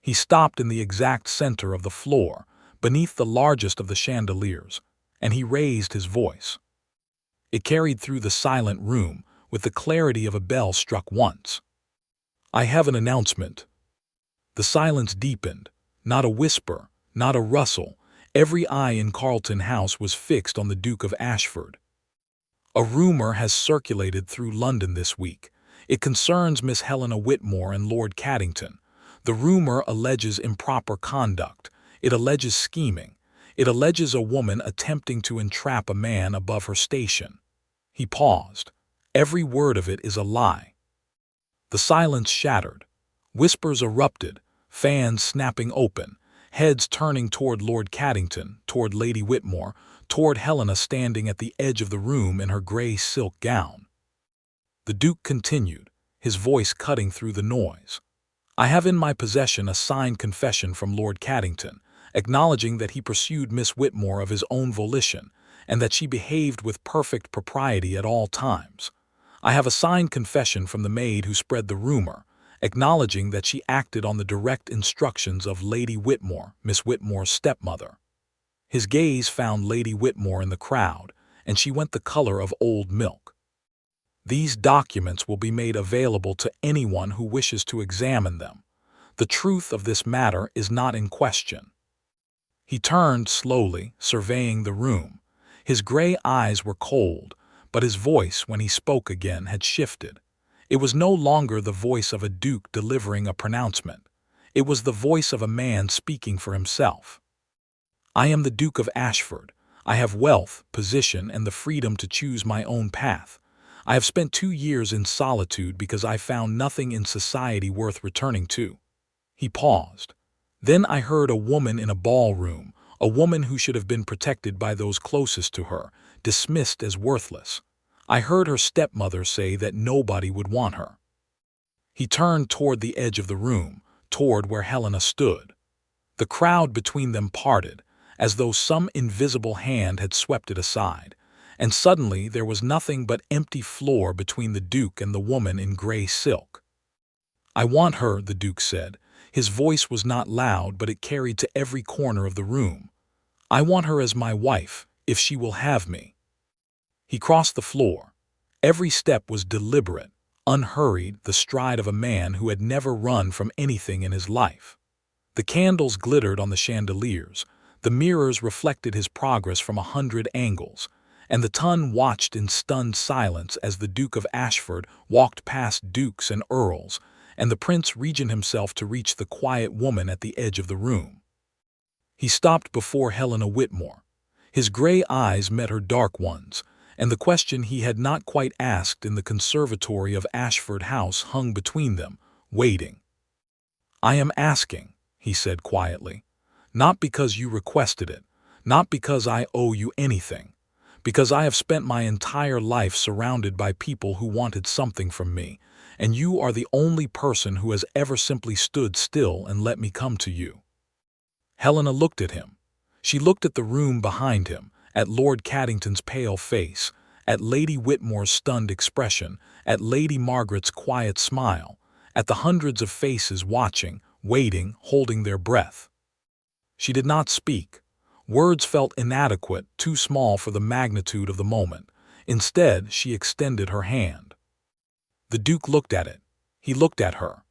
He stopped in the exact center of the floor, beneath the largest of the chandeliers, and he raised his voice. It carried through the silent room with the clarity of a bell struck once. "I have an announcement." The silence deepened. Not a whisper, not a rustle. Every eye in Carlton House was fixed on the Duke of Ashford. "A rumor has circulated through London this week. It concerns Miss Helena Whitmore and Lord Caddington. The rumor alleges improper conduct. It alleges scheming. It alleges a woman attempting to entrap a man above her station." He paused. "Every word of it is a lie." The silence shattered. Whispers erupted, fans snapping open, heads turning toward Lord Caddington, toward Lady Whitmore, toward Helena standing at the edge of the room in her gray silk gown. The Duke continued, his voice cutting through the noise. I have in my possession a signed confession from Lord Caddington, acknowledging that he pursued Miss Whitmore of his own volition, and that she behaved with perfect propriety at all times. I have a signed confession from the maid who spread the rumor, acknowledging that she acted on the direct instructions of Lady Whitmore, Miss Whitmore's stepmother. His gaze found Lady Whitmore in the crowd, and she went the color of old milk. These documents will be made available to anyone who wishes to examine them. The truth of this matter is not in question. He turned slowly, surveying the room. His gray eyes were cold, but his voice, when he spoke again, had shifted. It was no longer the voice of a duke delivering a pronouncement. It was the voice of a man speaking for himself. I am the Duke of Ashford. I have wealth, position, and the freedom to choose my own path. I have spent 2 years in solitude because I found nothing in society worth returning to. He paused. Then I heard a woman in a ballroom, a woman who should have been protected by those closest to her, dismissed as worthless. I heard her stepmother say that nobody would want her. He turned toward the edge of the room, toward where Helena stood. The crowd between them parted, as though some invisible hand had swept it aside, and suddenly there was nothing but empty floor between the Duke and the woman in gray silk. I want her, the Duke said. His voice was not loud, but it carried to every corner of the room. I want her as my wife, if she will have me. He crossed the floor. Every step was deliberate, unhurried, the stride of a man who had never run from anything in his life. The candles glittered on the chandeliers, the mirrors reflected his progress from 100 angles, and the ton watched in stunned silence as the Duke of Ashford walked past dukes and earls, and the Prince Regent himself to reach the quiet woman at the edge of the room. He stopped before Helena Whitmore. His gray eyes met her dark ones, and the question he had not quite asked in the conservatory of Ashford House hung between them, waiting. I am asking, he said quietly, not because you requested it, not because I owe you anything, because I have spent my entire life surrounded by people who wanted something from me, and you are the only person who has ever simply stood still and let me come to you. Helena looked at him. She looked at the room behind him, at Lord Caddington's pale face, at Lady Whitmore's stunned expression, at Lady Margaret's quiet smile, at the hundreds of faces watching, waiting, holding their breath. She did not speak. Words felt inadequate, too small for the magnitude of the moment. Instead, she extended her hand. The Duke looked at it. He looked at her.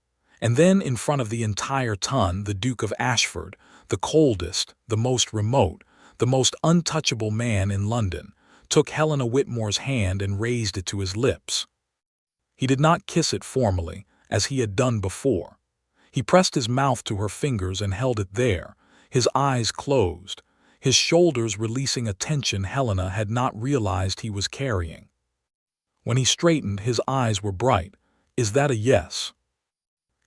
And then, in front of the entire ton, the Duke of Ashford, the coldest, the most remote, the most untouchable man in London, took Helena Whitmore's hand and raised it to his lips. He did not kiss it formally, as he had done before. He pressed his mouth to her fingers and held it there, his eyes closed, his shoulders releasing a tension Helena had not realized he was carrying. When he straightened, his eyes were bright. Is that a yes?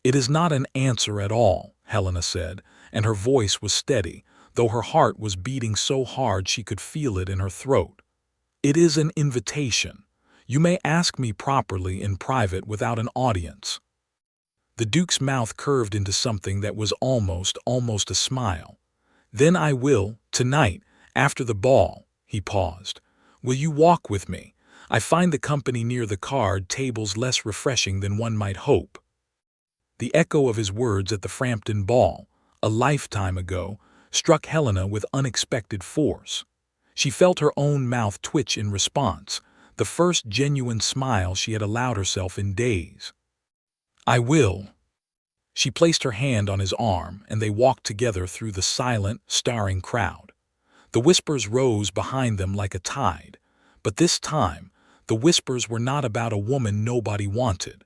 It is not an answer at all, Helena said, and her voice was steady, though her heart was beating so hard she could feel it in her throat. It is an invitation. You may ask me properly in private without an audience. The Duke's mouth curved into something that was almost a smile. Then I will, tonight, after the ball, he paused. Will you walk with me? I find the company near the card tables less refreshing than one might hope. The echo of his words at the Frampton ball, a lifetime ago, struck Helena with unexpected force. She felt her own mouth twitch in response, the first genuine smile she had allowed herself in days. I will. She placed her hand on his arm, and they walked together through the silent, staring crowd. The whispers rose behind them like a tide, but this time, the whispers were not about a woman nobody wanted.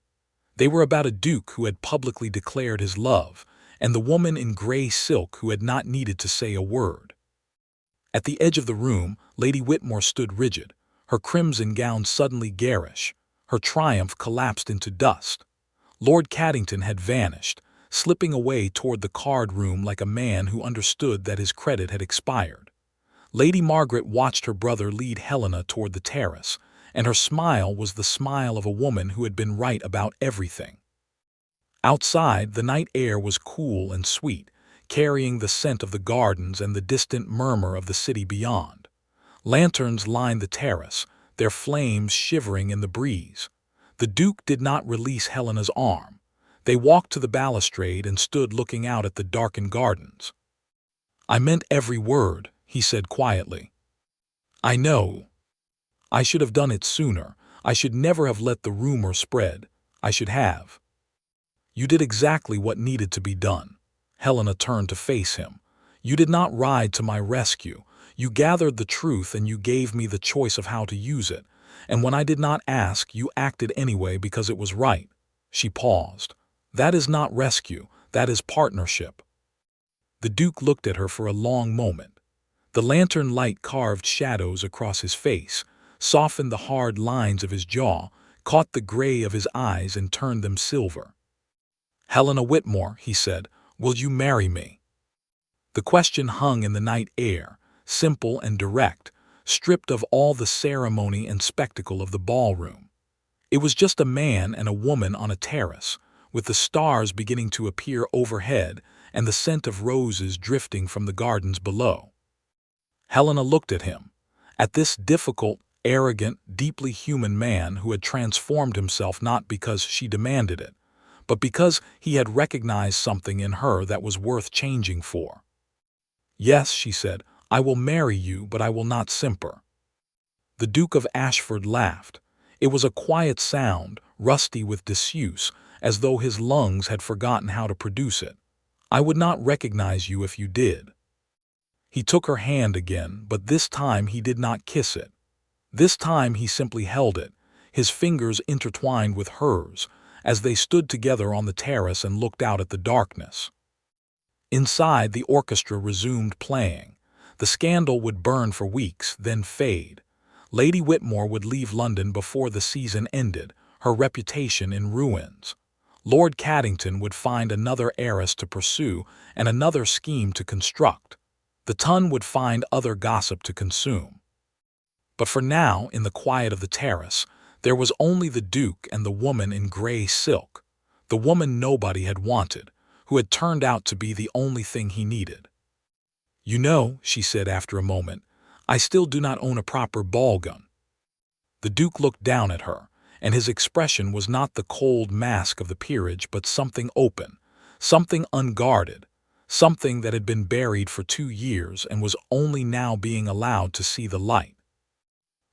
They were about a duke who had publicly declared his love, and the woman in gray silk who had not needed to say a word. At the edge of the room, Lady Whitmore stood rigid, her crimson gown suddenly garish. Her triumph collapsed into dust. Lord Caddington had vanished. slipping away toward the card room like a man who understood that his credit had expired. Lady Margaret watched her brother lead Helena toward the terrace, and her smile was the smile of a woman who had been right about everything. Outside, the night air was cool and sweet, carrying the scent of the gardens and the distant murmur of the city beyond. Lanterns lined the terrace, their flames shivering in the breeze. The Duke did not release Helena's arm. They walked to the balustrade and stood looking out at the darkened gardens. "I meant every word," he said quietly. "I know. I should have done it sooner. I should never have let the rumor spread. I should have." "You did exactly what needed to be done." Helena turned to face him. "You did not ride to my rescue. You gathered the truth and you gave me the choice of how to use it. And when I did not ask, you acted anyway because it was right." She paused. "That is not rescue. That is partnership." The Duke looked at her for a long moment. The lantern light carved shadows across his face, softened the hard lines of his jaw, caught the gray of his eyes and turned them silver. "Helena Whitmore," he said, "will you marry me?" The question hung in the night air, simple and direct, stripped of all the ceremony and spectacle of the ballroom. It was just a man and a woman on a terrace, with the stars beginning to appear overhead and the scent of roses drifting from the gardens below. Helena looked at him, at this difficult, arrogant, deeply human man who had transformed himself not because she demanded it, but because he had recognized something in her that was worth changing for. "Yes," she said, "I will marry you, but I will not simper." The Duke of Ashford laughed. It was a quiet sound, rusty with disuse, as though his lungs had forgotten how to produce it. "I would not recognize you if you did." He took her hand again, but this time he did not kiss it. This time he simply held it, his fingers intertwined with hers, as they stood together on the terrace and looked out at the darkness. Inside, the orchestra resumed playing. The scandal would burn for weeks, then fade. Lady Whitmore would leave London before the season ended, her reputation in ruins. Lord Caddington would find another heiress to pursue and another scheme to construct. The Ton would find other gossip to consume. But for now, in the quiet of the terrace, there was only the Duke and the woman in gray silk, the woman nobody had wanted, who had turned out to be the only thing he needed. "You know," she said after a moment, "I still do not own a proper ball gun." The Duke looked down at her, and his expression was not the cold mask of the peerage but something open, something unguarded, something that had been buried for 2 years and was only now being allowed to see the light.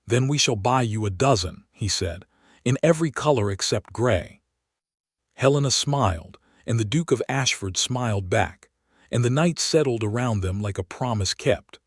"Then we shall buy you a dozen," he said, "in every color except gray." Helena smiled, and the Duke of Ashford smiled back, and the night settled around them like a promise kept.